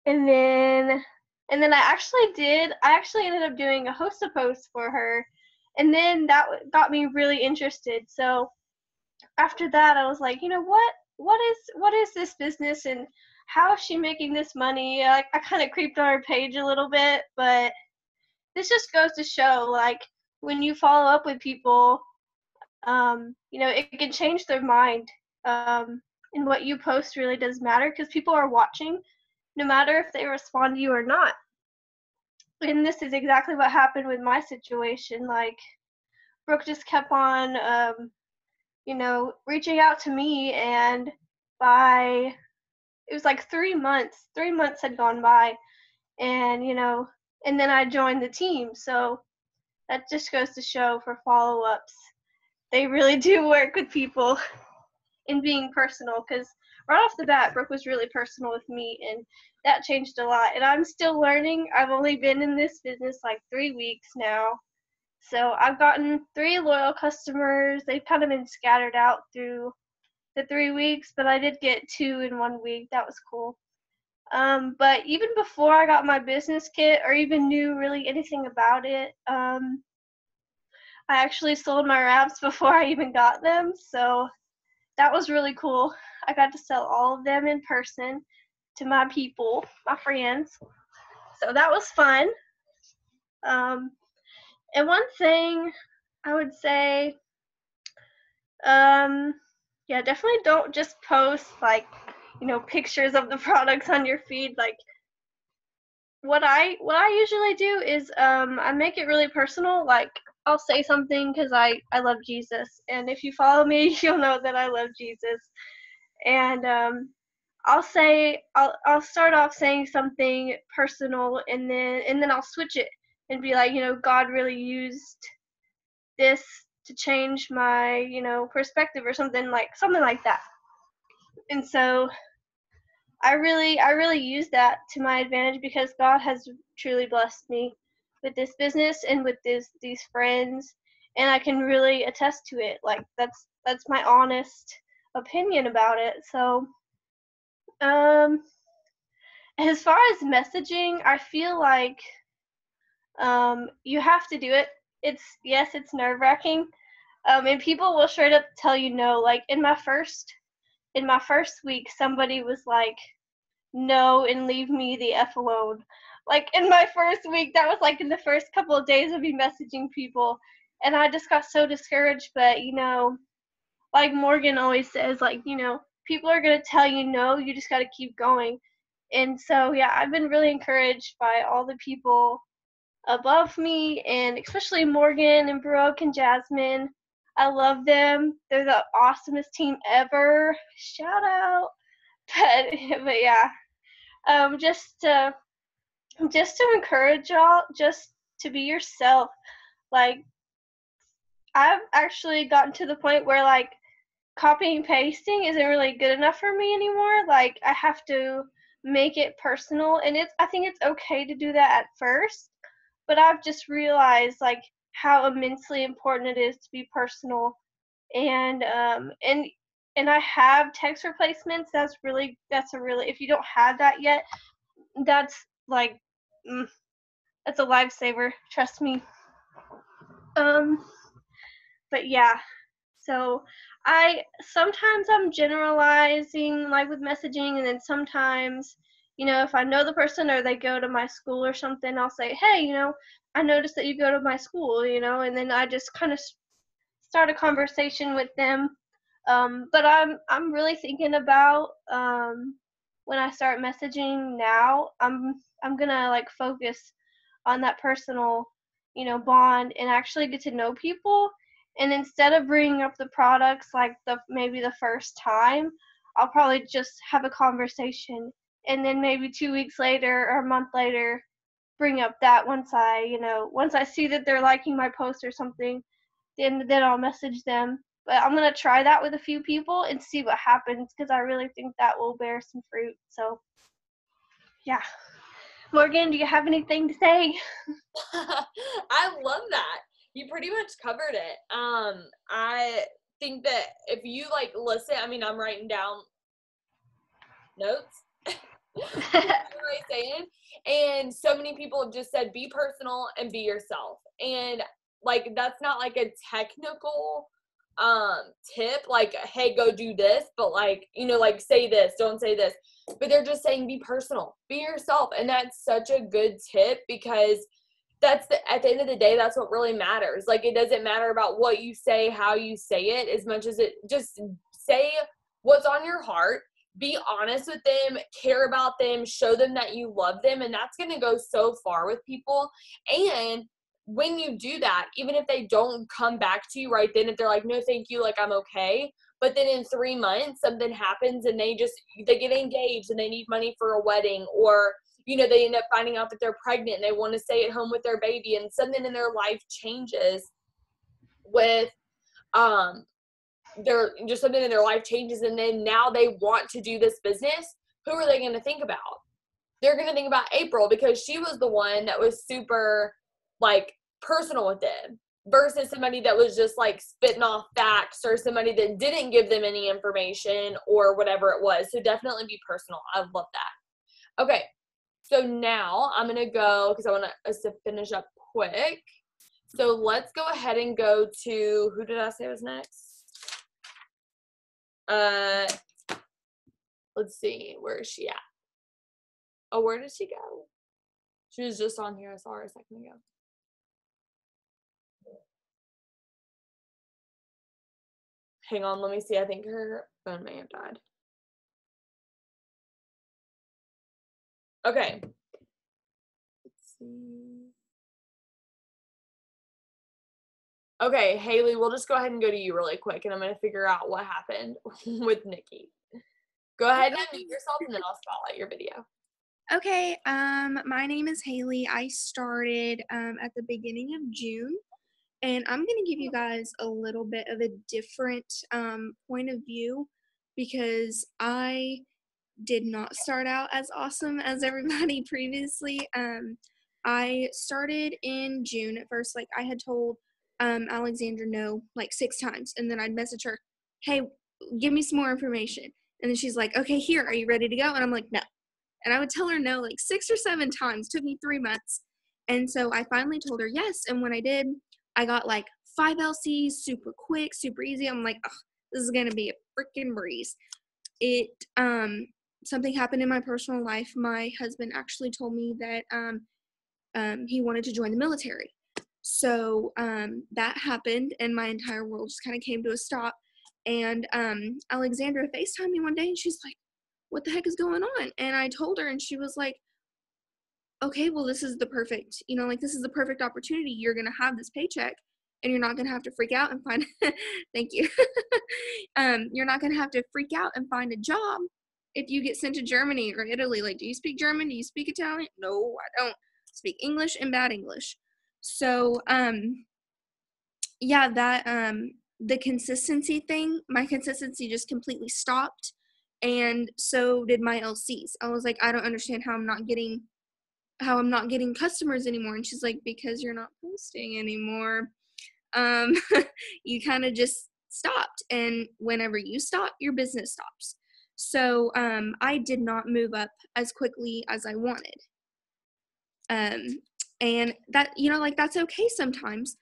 And then I actually ended up doing a host-a post for her. And then that got me really interested. So after that, I was like, you know what is this business and how is she making this money? I kind of creeped on her page a little bit, but this just goes to show, like, when you follow up with people, you know, it can change their mind. And what you post really does matter because people are watching, no matter if they respond to you or not. And this is exactly what happened with my situation. Like, Brooke just kept on, you know, reaching out to me, and it was like 3 months. 3 months had gone by, and, you know, and then I joined the team. So that just goes to show, for follow-ups, they really do work with people in being personal, because right off the bat, Brooke was really personal with me, and that changed a lot. And I'm still learning. I've only been in this business like 3 weeks now. So I've gotten 3 loyal customers. They've kind of been scattered out through the 3 weeks, but I did get 2 in 1 week. That was cool. But even before I got my business kit or even knew really anything about it, I actually sold my wraps before I even got them. So that was really cool. I got to sell all of them in person to my people, my friends. So that was fun. And one thing I would say, yeah, definitely don't just post, like, you know, pictures of the products on your feed. Like, what I usually do is I make it really personal. Like, I'll say something because I love Jesus, and if you follow me, you'll know that I love Jesus. And I'll start off saying something personal, and then I'll switch it and be like, you know, God really used this to change my, you know, perspective, or something like that. And so I really use that to my advantage, because God has truly blessed me with this business and with these friends, and I can really attest to it. Like, that's my honest opinion about it. So as far as messaging, I feel like you have to do it. It's nerve-wracking, and people will straight up tell you no. Like, in my first week, somebody was like, no, and leave me the F alone. Like, in my first week, that was like in the first couple of days of me messaging people, and I just got so discouraged. But, you know, like Morgan always says, like, you know, people are going to tell you no, you just got to keep going. And so, yeah, I've been really encouraged by all the people above me, and especially Morgan and Brooke and Jasmine. I love them. They're the awesomest team ever. Shout out. But yeah, just to encourage y'all, just to be yourself. Like, I've actually gotten to the point where like copying and pasting isn't really good enough for me anymore. Like I have to make it personal, and I think it's okay to do that at first, but I've just realized like how immensely important it is to be personal. And I have text replacements. That's a really, if you don't have that yet, that's like that's a lifesaver, trust me. But yeah, so sometimes I'm generalizing like with messaging, and then sometimes, if I know the person or they go to my school or something, I'll say, hey, I noticed that you go to my school, and then I just kind of start a conversation with them. But I'm really thinking about when I start messaging now, I'm gonna like focus on that personal, bond, and actually get to know people. And instead of bringing up the products like maybe the first time, I'll probably just have a conversation, and then maybe 2 weeks later or a month later, bring up that once I see that they're liking my post or something, then I'll message them. But I'm gonna try that with a few people and see what happens, because I really think that will bear some fruit. So yeah. Morgan, do you have anything to say? I love that. You pretty much covered it. I think that if you like listen, I mean, I'm writing down notes. What am I saying? And so many people have just said, be personal and be yourself. And like, that's not like a technical tip, like, hey, go do this, but like, like say this, don't say this. But they're just saying, be personal, be yourself. And that's such a good tip, because at the end of the day, that's what really matters. Like, it doesn't matter about what you say, how you say it, as much as it just say what's on your heart. Be honest with them, care about them, show them that you love them, and that's going to go so far with people. And when you do that, even if they don't come back to you right then, if they're like, no, thank you, like, I'm okay, but then in 3 months, something happens and they get engaged and they need money for a wedding, or, they end up finding out that they're pregnant and they want to stay at home with their baby, and something in their life changes with, something in their life changes, and then now they want to do this business. Who are they going to think about? They're going to think about April, because she was the one that was super like personal with them, versus somebody that was just like spitting off facts, or somebody that didn't give them any information or whatever it was. So definitely be personal. I love that. Okay, so now I'm going to go, because I want us to finish up quick. So let's go ahead and go to, who did I say was next? Let's see, where is she at? Oh, where did she go? She was just on here. I saw her a second ago. Hang on, let me see. I think her phone may have died. Okay. Let's see. Okay, Haley, we'll just go ahead and go to you really quick, and I'm going to figure out what happened with Nikki. Go ahead and unmute yourself, and then I'll spotlight your video. Okay, my name is Haley. I started at the beginning of June, and I'm going to give you guys a little bit of a different point of view, because I did not start out as awesome as everybody previously. I started in June at first. Like, I had told Alexandra no like 6 times, and then I'd message her, hey, give me some more information. And then she's like, okay, here, are you ready to go? And I'm like, no. And I would tell her no like 6 or 7 times. It took me 3 months. And so I finally told her yes. And when I did, I got like 5 LCs, super quick, super easy. I'm like, oh, this is going to be a freaking breeze. Something happened in my personal life. My husband actually told me that he wanted to join the military. So that happened, and my entire world just kind of came to a stop. And Alexandra FaceTimed me one day, and she's like, what the heck is going on? And I told her, and she was like, okay, well, this is the perfect, this is the perfect opportunity. You're going to have this paycheck, and you're not going to have to freak out and find, thank you. You're not going to have to freak out and find a job if you get sent to Germany or Italy. Like, do you speak German? Do you speak Italian? No, I don't speak English and bad English. So yeah, that the consistency thing, my consistency just completely stopped, and so did my LCs. I was like, I don't understand how I'm not getting customers anymore. And she's like, because you're not posting anymore. Um, you kind of just stopped, and whenever you stop, your business stops. So I did not move up as quickly as I wanted. And that, like, that's okay sometimes.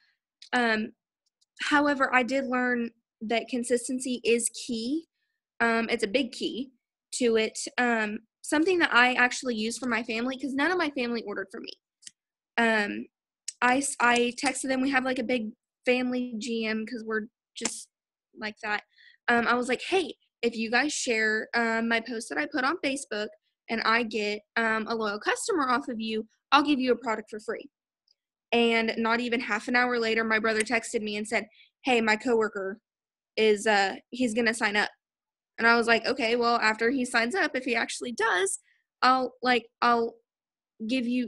However, I did learn that consistency is key. It's a big key to it. Something that I actually use for my family, because none of my family ordered from me. I texted them. We have like a big family GM because we're just like that. I was like, hey, if you guys share my post that I put on Facebook and I get a loyal customer off of you, I'll give you a product for free. And not even half an hour later, my brother texted me and said, hey, my coworker is, he's going to sign up. And I was like, okay, well, after he signs up, if he actually does, I'll give you,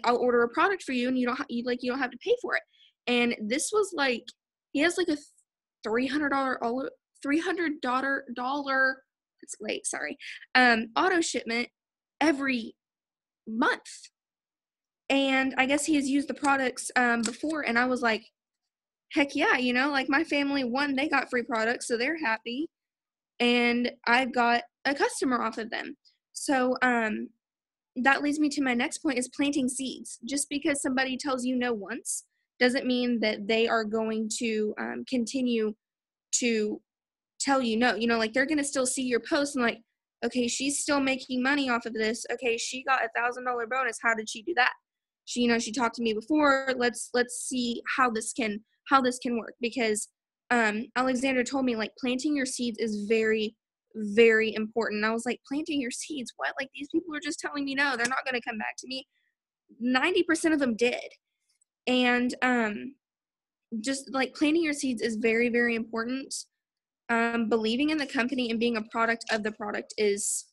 I'll order a product for you, and you don't have to pay for it. And this was like, he has like a $300 it's late, sorry, auto shipment every month. And I guess he has used the products before, and I was like, heck yeah, like my family, one, they got free products, so they're happy, and I've got a customer off of them. So that leads me to my next point, is planting seeds. Just because somebody tells you no once doesn't mean that they are going to continue to tell you no. Like, they're going to still see your post and like, okay, she's still making money off of this. Okay, she got $1,000 bonus. How did she do that? She talked to me before. Let's see how this can work, because Alexander told me, like, planting your seeds is very, very important. And I was like, planting your seeds? What? Like, these people are just telling me no, they're not going to come back to me. 90% of them did. And just like planting your seeds is very, very important. Believing in the company and being a product of the product is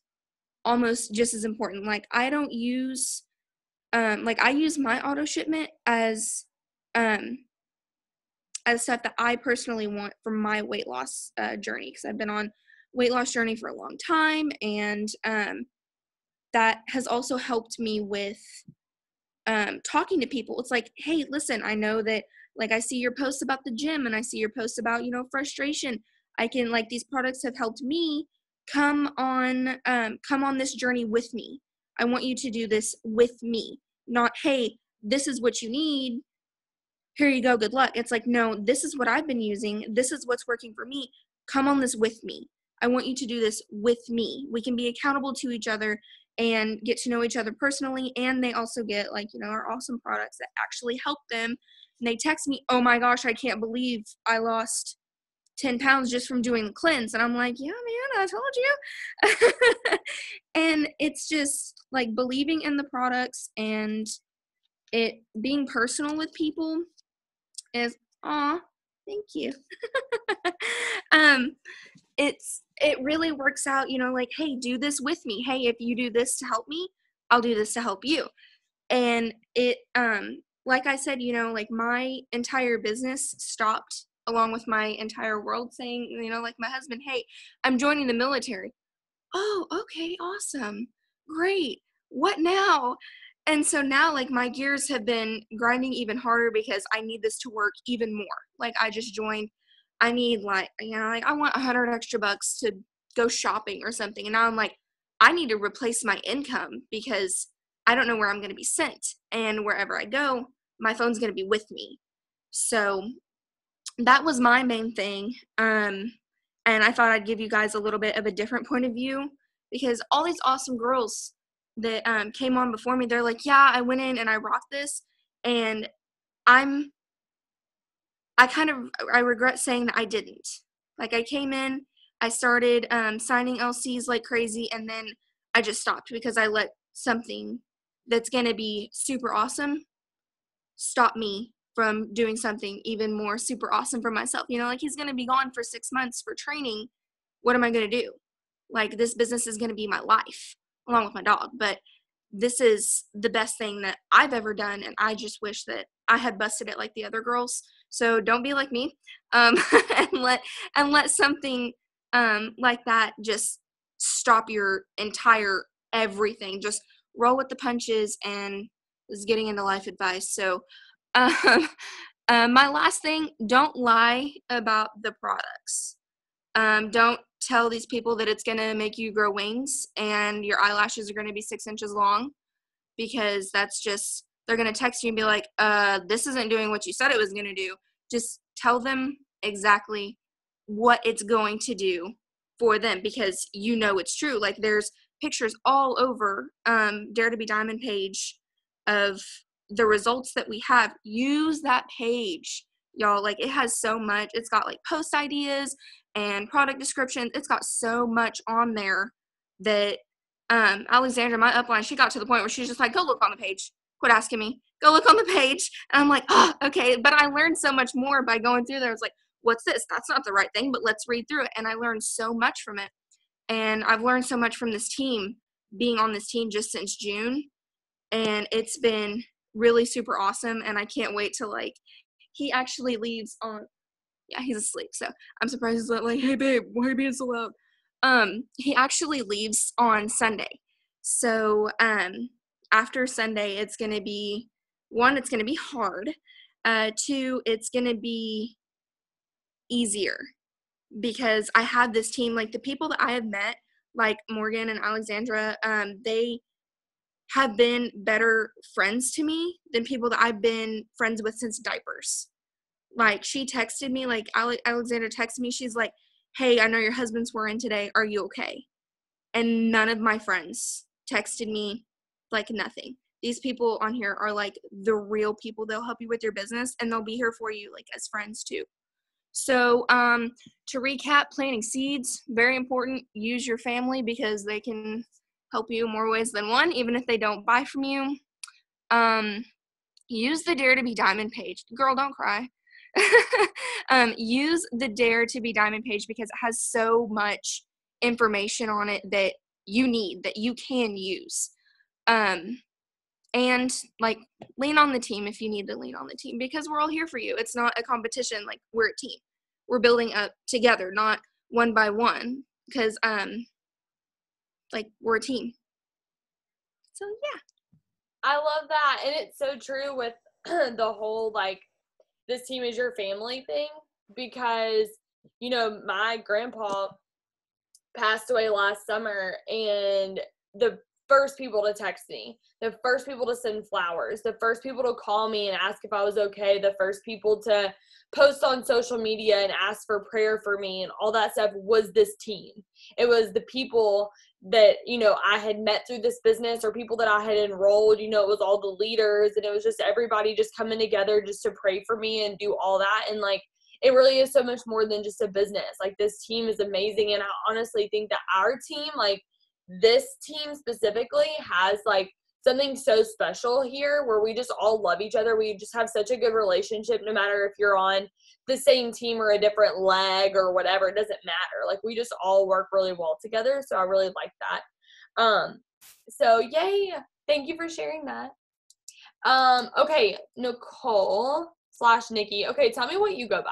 almost just as important. Like, I don't use I use my auto shipment as stuff that I personally want for my weight loss journey, because I've been on weight loss journey for a long time, and that has also helped me with talking to people. It's like, hey, listen, I know that, like, I see your posts about the gym, and I see your posts about, frustration. I can, like, these products have helped me. Come on this journey with me. I want you to do this with me. Not, hey, this is what you need. Here you go. Good luck. It's like, no, this is what I've been using. This is what's working for me. Come on this with me. I want you to do this with me. We can be accountable to each other and get to know each other personally. And they also get, like, our awesome products that actually help them. And they text me, oh my gosh, I can't believe I lost 10 pounds just from doing the cleanse. And I'm like, yeah, man, I told you. And it's just like believing in the products and it being personal with people is, thank you. It really works out, like, hey, do this with me. Hey, if you do this to help me, I'll do this to help you. And it, like I said, like, my entire business stopped along with my entire world, saying, like my husband, hey, I'm joining the military. Oh, okay, awesome. Great. What now? And so now, like, my gears have been grinding even harder because I need this to work even more. Like, I just joined. I need, like, I want $100 extra bucks to go shopping or something. And now I'm like, I need to replace my income because I don't know where I'm going to be sent. And wherever I go, my phone's going to be with me. So that was my main thing. And I thought I'd give you guys a little bit of a different point of view, because all these awesome girls that came on before me, they're like, yeah, I went in and I rocked this. And I regret saying that I didn't. Like, I came in, I started signing LCs like crazy, and then I just stopped because I let something that's going to be super awesome stop me from doing something even more super awesome for myself. Like, he's going to be gone for 6 months for training. What am I going to do? Like, this business is going to be my life along with my dog. But this is the best thing that I've ever done, and I just wish that I had busted it like the other girls. So don't be like me, and let something like that just stop your entire everything. Just roll with the punches, and is getting into life advice. So my last thing, don't lie about the products. Don't tell these people that it's going to make you grow wings and your eyelashes are going to be 6 inches long, because that's just, they're going to text you and be like, this isn't doing what you said it was going to do. Just tell them exactly what it's going to do for them, because you know it's true. Like, there's pictures all over Dare to Be Diamond page of the results that we have. Use that page, y'all. Like, it has so much. It's got like post ideas and product descriptions. It's got so much on there that Alexandra, my upline, she got to the point where she's just like, go look on the page. Quit asking me. Go look on the page. And I'm like, oh, okay. But I learned so much more by going through there. I was like, what's this? That's not the right thing, but let's read through it. And I learned so much from it. And I've learned so much from this team, being on this team just since June. And it's been really super awesome. And I can't wait to, like, he actually leaves on, yeah, he's asleep. So I'm surprised he's not like, hey babe, why are you being so loud? He actually leaves on Sunday. So after Sunday, it's going to be, one, it's going to be hard. Two, it's going to be easier, because I have this team, like the people that I have met, like Morgan and Alexandra, they have been better friends to me than people that I've been friends with since diapers. Like, she texted me, like Alexandra texted me, she's like, hey, I know your husband's wearing today, are you okay? And none of my friends texted me, like, nothing. These people on here are like the real people. They'll help you with your business, and they'll be here for you, like, as friends too. So to recap, planting seeds, very important. Use your family, because they can help you in more ways than one, even if they don't buy from you. Use the Dare to Be Diamond page. Girl, don't cry. Use the Dare to Be Diamond page, because it has so much information on it that you need, that you can use. And, like, lean on the team if you need to lean on the team, because we're all here for you. It's not a competition. Like, we're a team. We're building up together, not one by one, because, like, we're a team. So, yeah. I love that. And it's so true with the whole, like, this team is your family thing, because, you know, my grandpa passed away last summer, and the first people to text me, the first people to send flowers, the first people to call me and ask if I was okay, the first people to post on social media and ask for prayer for me and all that stuff was this team. It was the people that, you know, I had met through this business, or people that I had enrolled. You know, it was all the leaders, and it was just everybody just coming together just to pray for me and do all that. And, like, it really is so much more than just a business. Like, this team is amazing. And I honestly think that our team, like, this team specifically, has, like, something so special here, where we just all love each other. We just have such a good relationship, no matter if you're on the same team or a different leg or whatever. It doesn't matter. Like, we just all work really well together. So I really like that. So yay. Thank you for sharing that. Okay, Nicole / Nikki. Okay, tell me what you go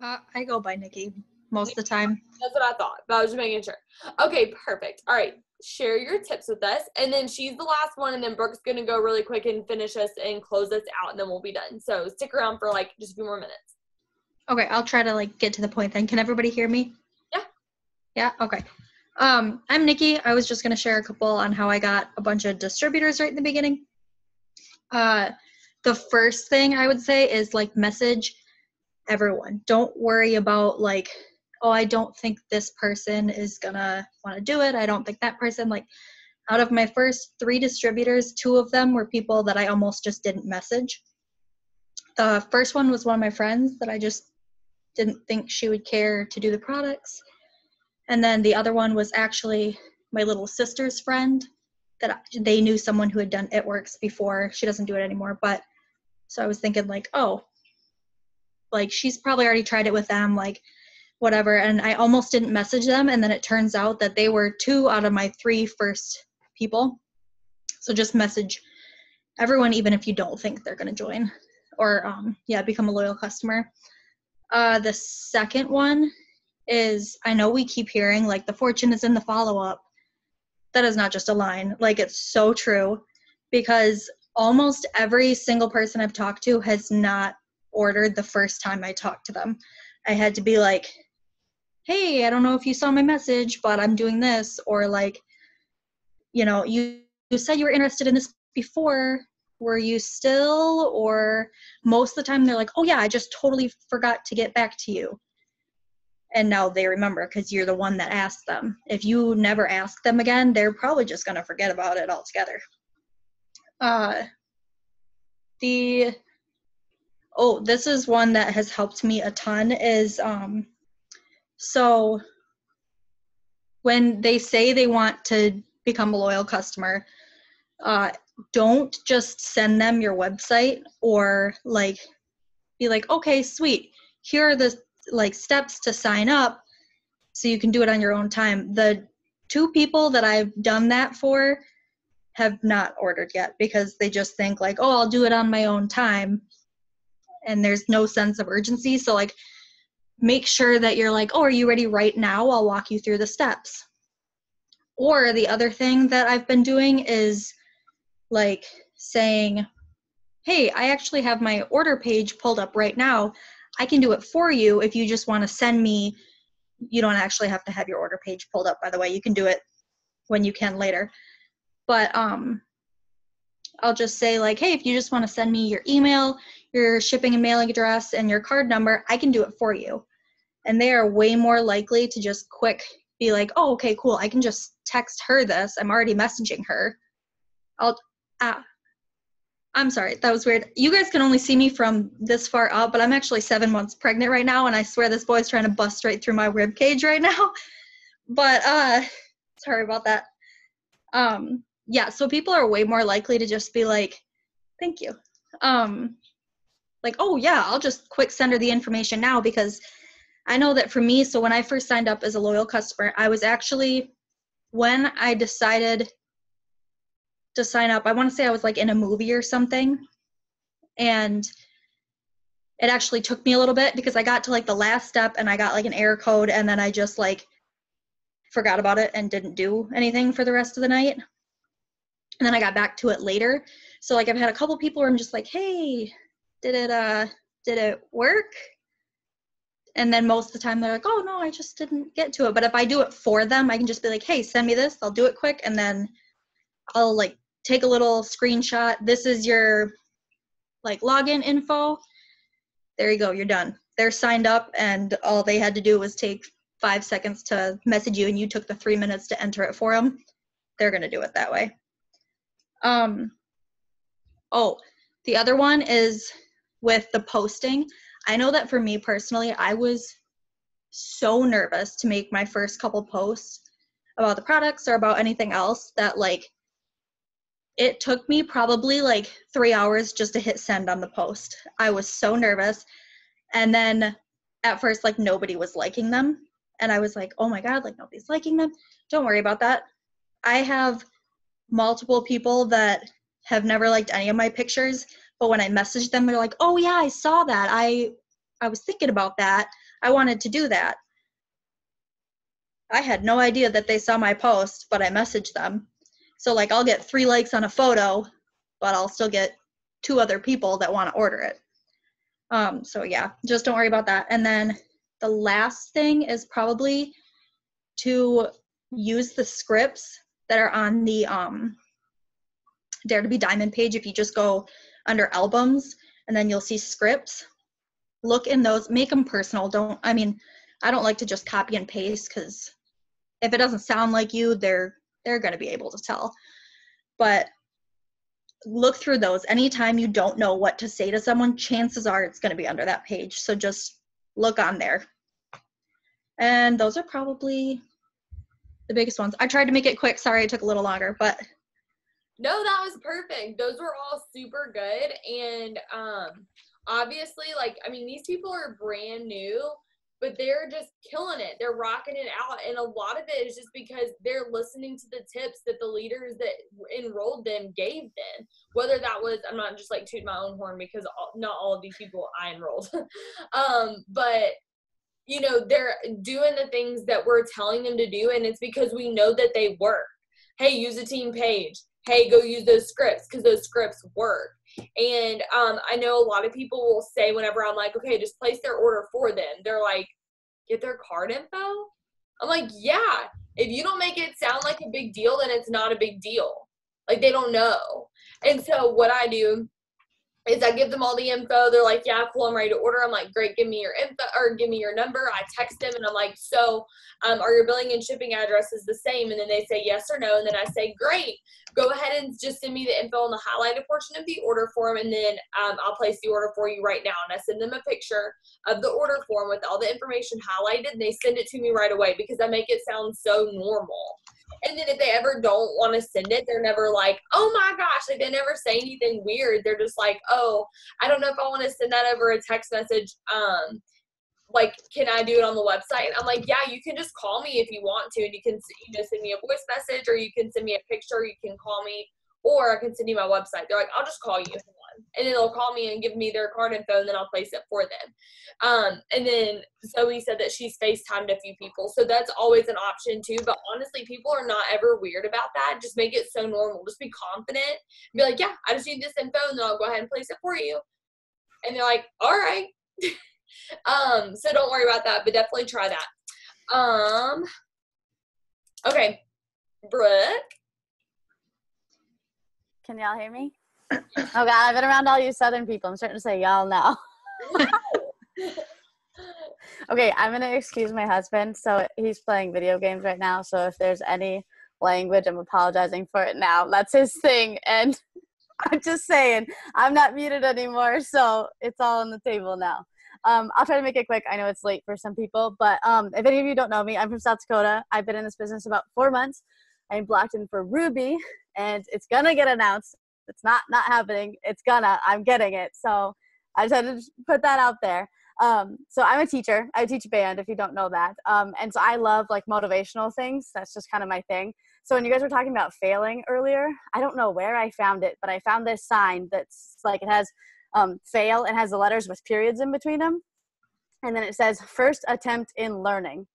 by. I go by Nikki most of the time. That's what I thought, but I was just making sure. Okay, perfect. All right, share your tips with us, and then she's the last one, and then Brooke's going to go really quick and finish us and close us out, and then we'll be done. So stick around for, like, just a few more minutes. Okay, I'll try to, like, get to the point then. Can everybody hear me? Yeah. Yeah, okay. I'm Nikki. I was just going to share a couple on how I got a bunch of distributors right in the beginning. The first thing I would say is, like, message everyone. Don't worry about, like, oh, I don't think this person is gonna want to do it. I don't think that person. Like, out of my first 3 distributors, 2 of them were people that I almost just didn't message. The first one was one of my friends that I just didn't think she would care to do the products. And then the other one was actually my little sister's friend, that they knew someone who had done It Works before. She doesn't do it anymore, but so I was thinking, like, oh, like, she's probably already tried it with them, like, whatever. And I almost didn't message them, and then it turns out that they were 2 out of my 3 first people. So just message everyone, even if you don't think they're going to join or, become a loyal customer. The second one is, I know we keep hearing, like, the fortune is in the follow-up. That is not just a line. Like, it's so true, because almost every single person I've talked to has not ordered the first time I talked to them. I had to be like, hey, I don't know if you saw my message, but I'm doing this. Or like, you said you were interested in this before. Were you still? Or most of the time they're like, oh yeah, I just totally forgot to get back to you. And now they remember because you're the one that asked them. If you never ask them again, they're probably just going to forget about it altogether. This is one that has helped me a ton is, so when they say they want to become a loyal customer, don't just send them your website or like be like, okay, sweet, here are the like steps to sign up so you can do it on your own time. The 2 people that I've done that for have not ordered yet because they just think like, oh, I'll do it on my own time, and there's no sense of urgency. So like, make sure that you're like, oh, are you ready right now? I'll walk you through the steps. Or the other thing that I've been doing is like saying, hey, I actually have my order page pulled up right now. I can do it for you if you just want to send me. You don't actually have to have your order page pulled up, by the way. You can do it when you can later. But I'll just say like, hey, if you just want to send me your email, your shipping and mailing address, and your card number, I can do it for you. And they are way more likely to just quick be like, oh, okay, cool. I can just text her this. I'm already messaging her. I'm sorry, that was weird. You guys can only see me from this far up, but I'm actually 7 months pregnant right now, and I swear this boy's trying to bust right through my rib cage right now. But sorry about that. So people are way more likely to just be like, thank you. Like, oh yeah, I'll just quick send her the information now, because I know that for me, so when I first signed up as a loyal customer, I was actually, when I decided to sign up, I want to say I was like in a movie or something, and it actually took me a little bit because I got to like the last step and I got like an error code, and then I just like forgot about it and didn't do anything for the rest of the night. And then I got back to it later. So like I've had a couple people where I'm just like, hey, did it work? And then most of the time they're like, oh no, I just didn't get to it. But if I do it for them, I can just be like, hey, send me this. I'll do it quick. And then I'll like take a little screenshot. This is your like login info. There you go. You're done. They're signed up, and all they had to do was take 5 seconds to message you, and you took the 3 minutes to enter it for them. They're going to do it that way. The other one is with the posting. I know that for me personally, I was so nervous to make my first couple posts about the products or about anything else that like it took me probably like 3 hours just to hit send on the post. I was so nervous. And then at first, like, nobody was liking them. And I was like, oh my God, like, nobody's liking them. Don't worry about that. I have multiple people that have never liked any of my pictures, but when I messaged them, they're like, oh yeah, I saw that. I was thinking about that. I wanted to do that. I had no idea that they saw my post, but I messaged them. So like I'll get 3 likes on a photo, but I'll still get 2 other people that want to order it. So yeah, just don't worry about that. And then the last thing is probably to use the scripts that are on the Dare to Be Diamond page. If you just go under albums and then you'll see scripts, look in those, make them personal. I don't like to just copy and paste, because if it doesn't sound like you, they're going to be able to tell. But look through those. Anytime you don't know what to say to someone, chances are it's going to be under that page. So just look on there. And those are probably the biggest ones. I tried to make it quick. Sorry, it took a little longer, but. No, that was perfect. Those were all super good. And obviously, like, I mean, these people are brand new, but they're just killing it. They're rocking it out. And a lot of it is just because they're listening to the tips that the leaders that enrolled them gave them. Whether that was, I'm not just like tooting my own horn because not all of these people I enrolled. But you know, they're doing the things that we're telling them to do, and it's because we know that they work. Hey, use a team page. Hey, go use those scripts because those scripts work. And I know a lot of people will say whenever I'm like, okay, just place their order for them, they're like, get their card info? I'm like, yeah. If you don't make it sound like a big deal, then it's not a big deal. Like, they don't know. And so what I do is I give them all the info. They're like, yeah, cool, I'm ready to order. I'm like, great, give me your info or give me your number. I text them and I'm like, so are your billing and shipping addresses the same? And then they say yes or no. And then I say, great, go ahead and just send me the info on the highlighted portion of the order form. And then I'll place the order for you right now. And I send them a picture of the order form with all the information highlighted, and they send it to me right away because I make it sound so normal. And then if they ever don't want to send it, they're never like, oh my gosh, like they never say anything weird. They're just like, oh, I don't know if I want to send that over a text message. Like, can I do it on the website? I'm like, yeah, you can just call me if you want to. And you can, you know, send me a voice message, or you can send me a picture, you can call me, or I can send you my website. They're like, I'll just call you. And then they'll call me and give me their card info, and then I'll place it for them. And then Zoe said that she's FaceTimed a few people. So that's always an option too. But honestly, people are not ever weird about that. Just make it so normal. Just be confident. Be like, yeah, I just need this info, and then I'll go ahead and place it for you. And they're like, all right. So don't worry about that, but definitely try that. Okay, Brooke. Can y'all hear me? Oh God, I've been around all you Southern people. I'm starting to say y'all now. Okay, I'm gonna excuse my husband. So he's playing video games right now. So if there's any language, I'm apologizing for it now. That's his thing, and I'm just saying I'm not muted anymore. So it's all on the table now. I'll try to make it quick. I know it's late for some people, but if any of you don't know me, I'm from South Dakota. I've been in this business about 4 months. I'm blocked in for Ruby, and it's gonna get announced. It's not happening. It's gonna. I'm getting it. So I just had to put that out there. So I'm a teacher. I teach band, if you don't know that. And so I love like motivational things. That's just kind of my thing. So when you guys were talking about failing earlier, I don't know where I found it, but I found this sign that's like, it has fail. It has the letters with periods in between them. And then it says first attempt in learning.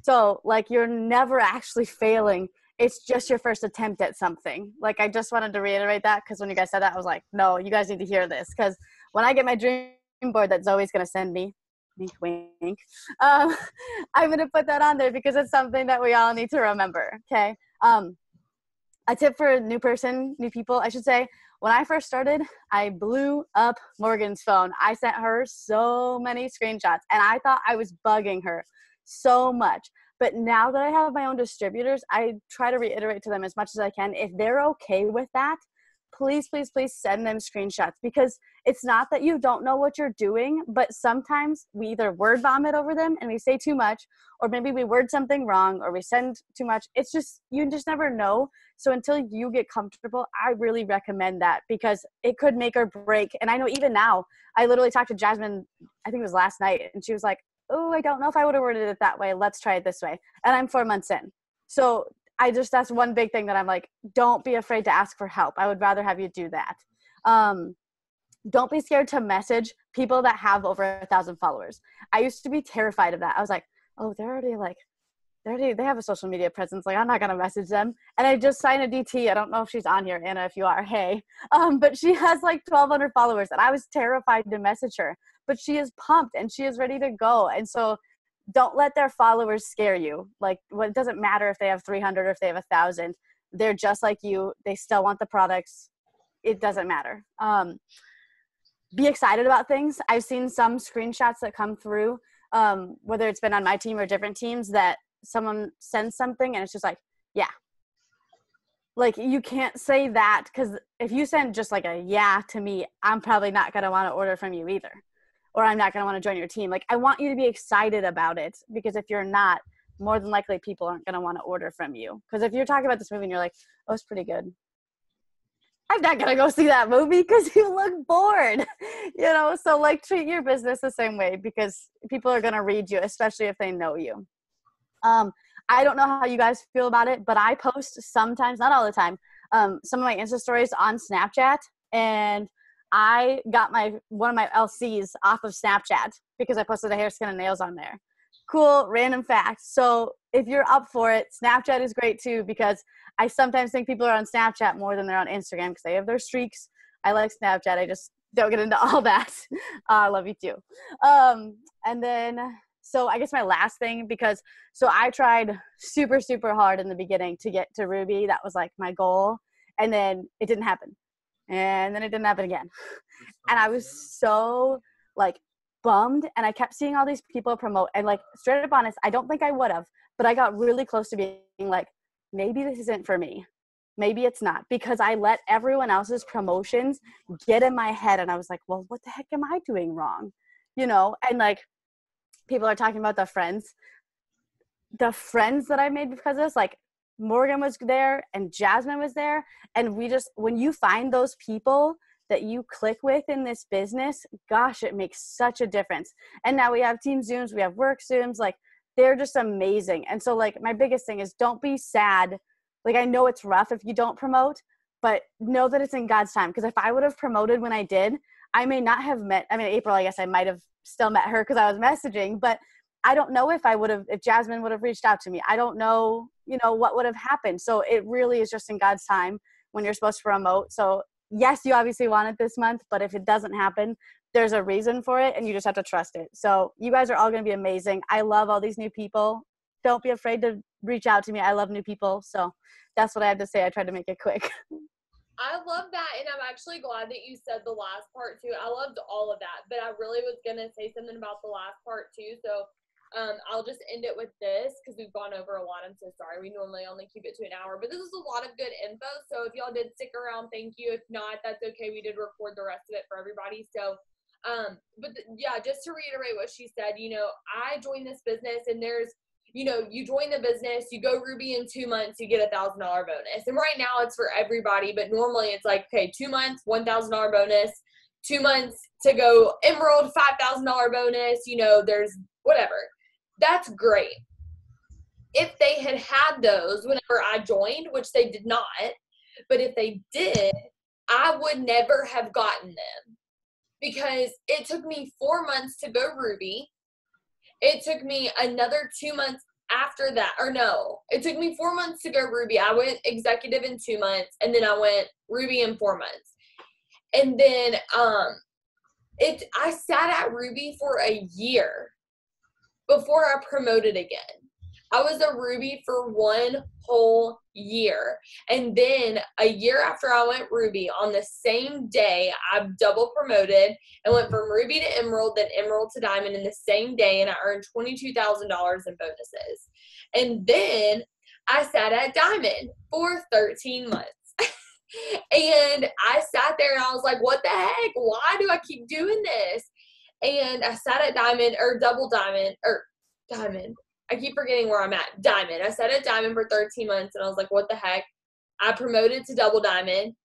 So like, you're never actually failing. It's just your first attempt at something. Like, I just wanted to reiterate that, because when you guys said that, I was like, no, you guys need to hear this. Because when I get my dream board that Zoe's going to send me, wink, wink, I'm going to put that on there because it's something that we all need to remember, okay? A tip for new people, I should say, when I first started, I blew up Morgan's phone. I sent her so many screenshots, and I thought I was bugging her so much. But now that I have my own distributors, I try to reiterate to them as much as I can. If they're okay with that, please, please, please send them screenshots, because it's not that you don't know what you're doing, but sometimes we either word vomit over them and we say too much, or maybe we word something wrong, or we send too much. It's just, you just never know. So until you get comfortable, I really recommend that, because it could make or break. And I know even now, I literally talked to Jasmine, I think it was last night, and she was like, oh, I don't know if I would have worded it that way. Let's try it this way. And I'm 4 months in. So that's one big thing that I'm like, don't be afraid to ask for help. I would rather have you do that. Don't be scared to message people that have over 1,000 followers. I used to be terrified of that. I was like, oh, they have a social media presence. Like, I'm not going to message them. And I just signed a DT. I don't know if she's on here, Anna, if you are, hey. But she has like 1,200 followers, and I was terrified to message her. But she is pumped and she is ready to go. And so don't let their followers scare you. Like, it doesn't matter if they have 300 or if they have 1,000. They're just like you. They still want the products. It doesn't matter. Be excited about things. I've seen some screenshots that come through, whether it's been on my team or different teams, that someone sends something and it's just like, yeah. Like, you can't say that, because if you send just like a yeah to me, I'm probably not going to want to order from you either. Or I'm not going to want to join your team. Like, I want you to be excited about it, because if you're not, more than likely people aren't going to want to order from you. Because if you're talking about this movie and you're like, oh, it's pretty good, I'm not going to go see that movie because you look bored, So like, treat your business the same way, because people are going to read you, especially if they know you. I don't know how you guys feel about it, but I post sometimes, not all the time, some of my Insta stories on Snapchat, and I got one of my LCs off of Snapchat because I posted a hair, skin, and nails on there. Cool, random fact. So if you're up for it, Snapchat is great too, because I sometimes think people are on Snapchat more than they're on Instagram because they have their streaks. I like Snapchat. I just don't get into all that. I love you too. And then, so I guess my last thing, so I tried super, super hard in the beginning to get to Ruby. That was like my goal. And then it didn't happen. And then it didn't happen again. And I was so like bummed, and I kept seeing all these people promote, and like straight up honest, I don't think I would have, but I got really close to being like, maybe this isn't for me. Maybe it's not, because I let everyone else's promotions get in my head, and I was like, well, what the heck am I doing wrong? And like people are talking about the friends that I made because of this, like Morgan was there and Jasmine was there. And when you find those people that you click with in this business, gosh, it makes such a difference. And now we have team Zooms, we have work Zooms, like they're just amazing. And so like my biggest thing is don't be sad. Like I know it's rough if you don't promote, but know that it's in God's time. Because if I would have promoted when I did, I may not have April, I guess I might have still met her because I was messaging, but I don't know if Jasmine would have reached out to me. I don't know, what would have happened. So it really is just in God's time when you're supposed to promote. So yes, you obviously want it this month, but if it doesn't happen, there's a reason for it, and you just have to trust it. So you guys are all going to be amazing. I love all these new people. Don't be afraid to reach out to me. I love new people. So that's what I have to say. I tried to make it quick. I love that, and I'm actually glad that you said the last part too. I loved all of that, but I really was going to say something about the last part too. So I'll just end it with this because we've gone over a lot. I'm so sorry. We normally only keep it to an hour, but this is a lot of good info. So if y'all did stick around, thank you. If not, that's okay. We did record the rest of it for everybody. So, just to reiterate what she said, I joined this business, and there's, you join the business, you go Ruby in 2 months, you get $1,000 bonus. And right now it's for everybody, but normally it's like, okay, 2 months, $1,000 bonus, 2 months to go Emerald, $5,000 bonus, there's whatever. That's great. If they had those whenever I joined, which they did not, but if they did, I would never have gotten them because it took me 4 months to go Ruby. It took me another 2 months after that, it took me 4 months to go Ruby. I went executive in 2 months, and then I went Ruby in 4 months. And then I sat at Ruby for a year before I promoted again. I was a Ruby for 1 whole year. And then a year after I went Ruby, on the same day, I double promoted and went from Ruby to Emerald, then Emerald to Diamond in the same day, and I earned $22,000 in bonuses. And then I sat at Diamond for 13 months. And I sat there and I was like, what the heck? Why do I keep doing this? And I sat at Diamond. I keep forgetting where I'm at. Diamond. I sat at Diamond for 13 months, and I was like, what the heck? I promoted to Double Diamond.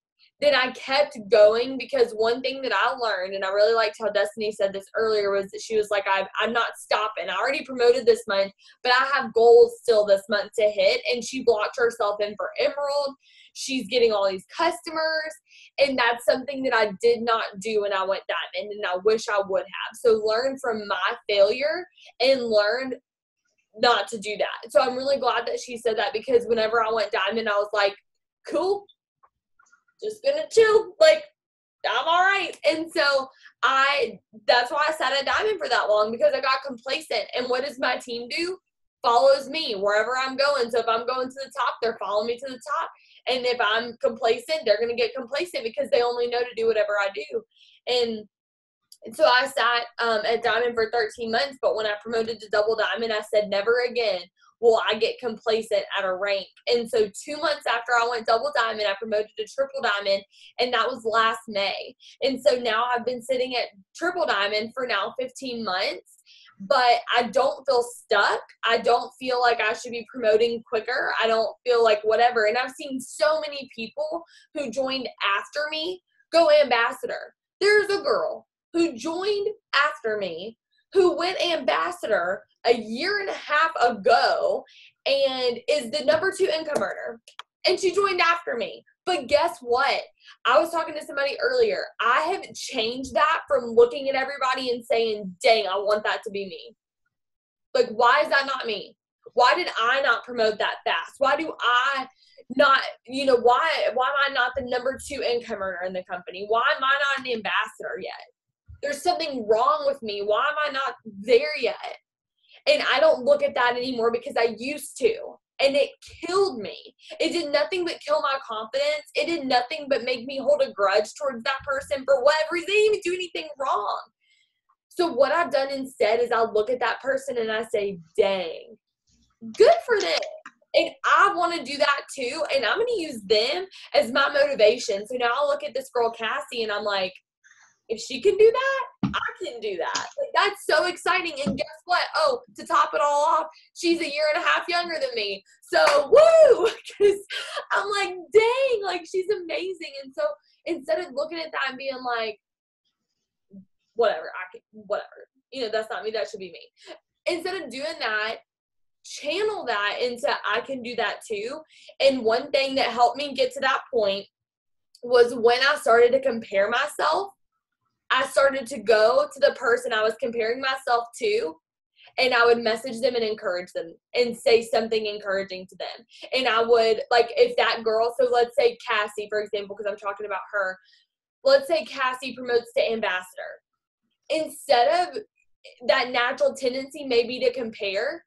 Then I kept going because one thing that I learned, and I really liked how Destiny said this earlier, was that she was like, I'm not stopping. I already promoted this month, but I have goals still this month to hit. And she blocked herself in for Emerald. She's getting all these customers. And that's something that I did not do when I went Diamond, and I wish I would have. So learn from my failure and learn not to do that. So I'm really glad that she said that, because whenever I went Diamond, I was like, cool, just gonna chill. Like, I'm all right. And so that's why I sat at Diamond for that long, because I got complacent. And what does my team do? Follows me wherever I'm going. So if I'm going to the top, they're following me to the top. And if I'm complacent, they're going to get complacent because they only know to do whatever I do. And so I sat at Diamond for 13 months, but when I promoted to Double Diamond, I said, never again will I get complacent at a rank. And so 2 months after I went Double Diamond, I promoted to Triple Diamond, and that was last May. And so now I've been sitting at Triple Diamond for now 15 months, but I don't feel stuck. I don't feel like I should be promoting quicker. I don't feel like whatever. And I've seen so many people who joined after me go ambassador. There's a girl who joined after me, who went ambassador a year and a half ago and is the number 2 income earner. And she joined after me. But guess what? I was talking to somebody earlier. I have changed that from looking at everybody and saying, dang, I want that to be me. Like, why is that not me? Why did I not promote that fast? Why do I not, why am I not the number 2 income earner in the company? Why am I not an ambassador yet? There's something wrong with me. Why am I not there yet? And I don't look at that anymore because I used to. And it killed me. It did nothing but kill my confidence. It did nothing but make me hold a grudge towards that person for whatever reason. They didn't even do anything wrong. So what I've done instead is I look at that person and I say, dang, good for them. And I want to do that too. And I'm going to use them as my motivation. So now I look at this girl, Cassie, and I'm like, if she can do that, I can do that. Like, that's so exciting. And guess what? Oh, to top it all off, she's a year and a half younger than me. So, woo! Because I'm like, dang, like, she's amazing. And so instead of looking at that and being like, whatever, that's not me, that should be me. Instead of doing that, channel that into I can do that too. And one thing that helped me get to that point was when I started to compare myself, I started to go to the person I was comparing myself to, and I would message them and encourage them and say something encouraging to them. And I would, like, if that girl, so let's say Cassie, for example, because I'm talking about her, let's say Cassie promotes to ambassador. Instead of that natural tendency maybe to compare,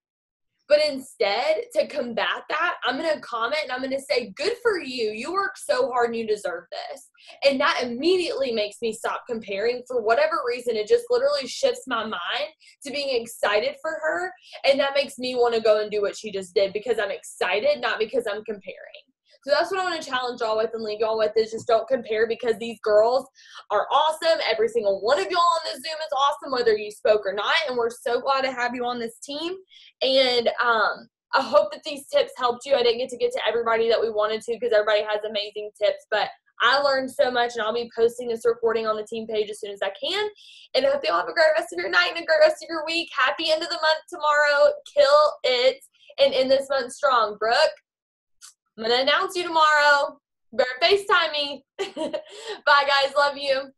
but instead to combat that, I'm going to comment and I'm going to say, good for you. You work so hard and you deserve this. And that immediately makes me stop comparing. For whatever reason, it just literally shifts my mind to being excited for her. And that makes me want to go and do what she just did because I'm excited, not because I'm comparing. So that's what I want to challenge y'all with and leave y'all with is just don't compare because these girls are awesome. Every single one of y'all on this Zoom is awesome, whether you spoke or not. And we're so glad to have you on this team. And I hope that these tips helped you. I didn't get to everybody that we wanted to because everybody has amazing tips. But I learned so much, and I'll be posting this recording on the team page as soon as I can. And I hope y'all have a great rest of your night and a great rest of your week. Happy end of the month tomorrow. Kill it. And end this month strong. Brooke, I'm going to announce you tomorrow. Better FaceTime me. Bye, guys. Love you.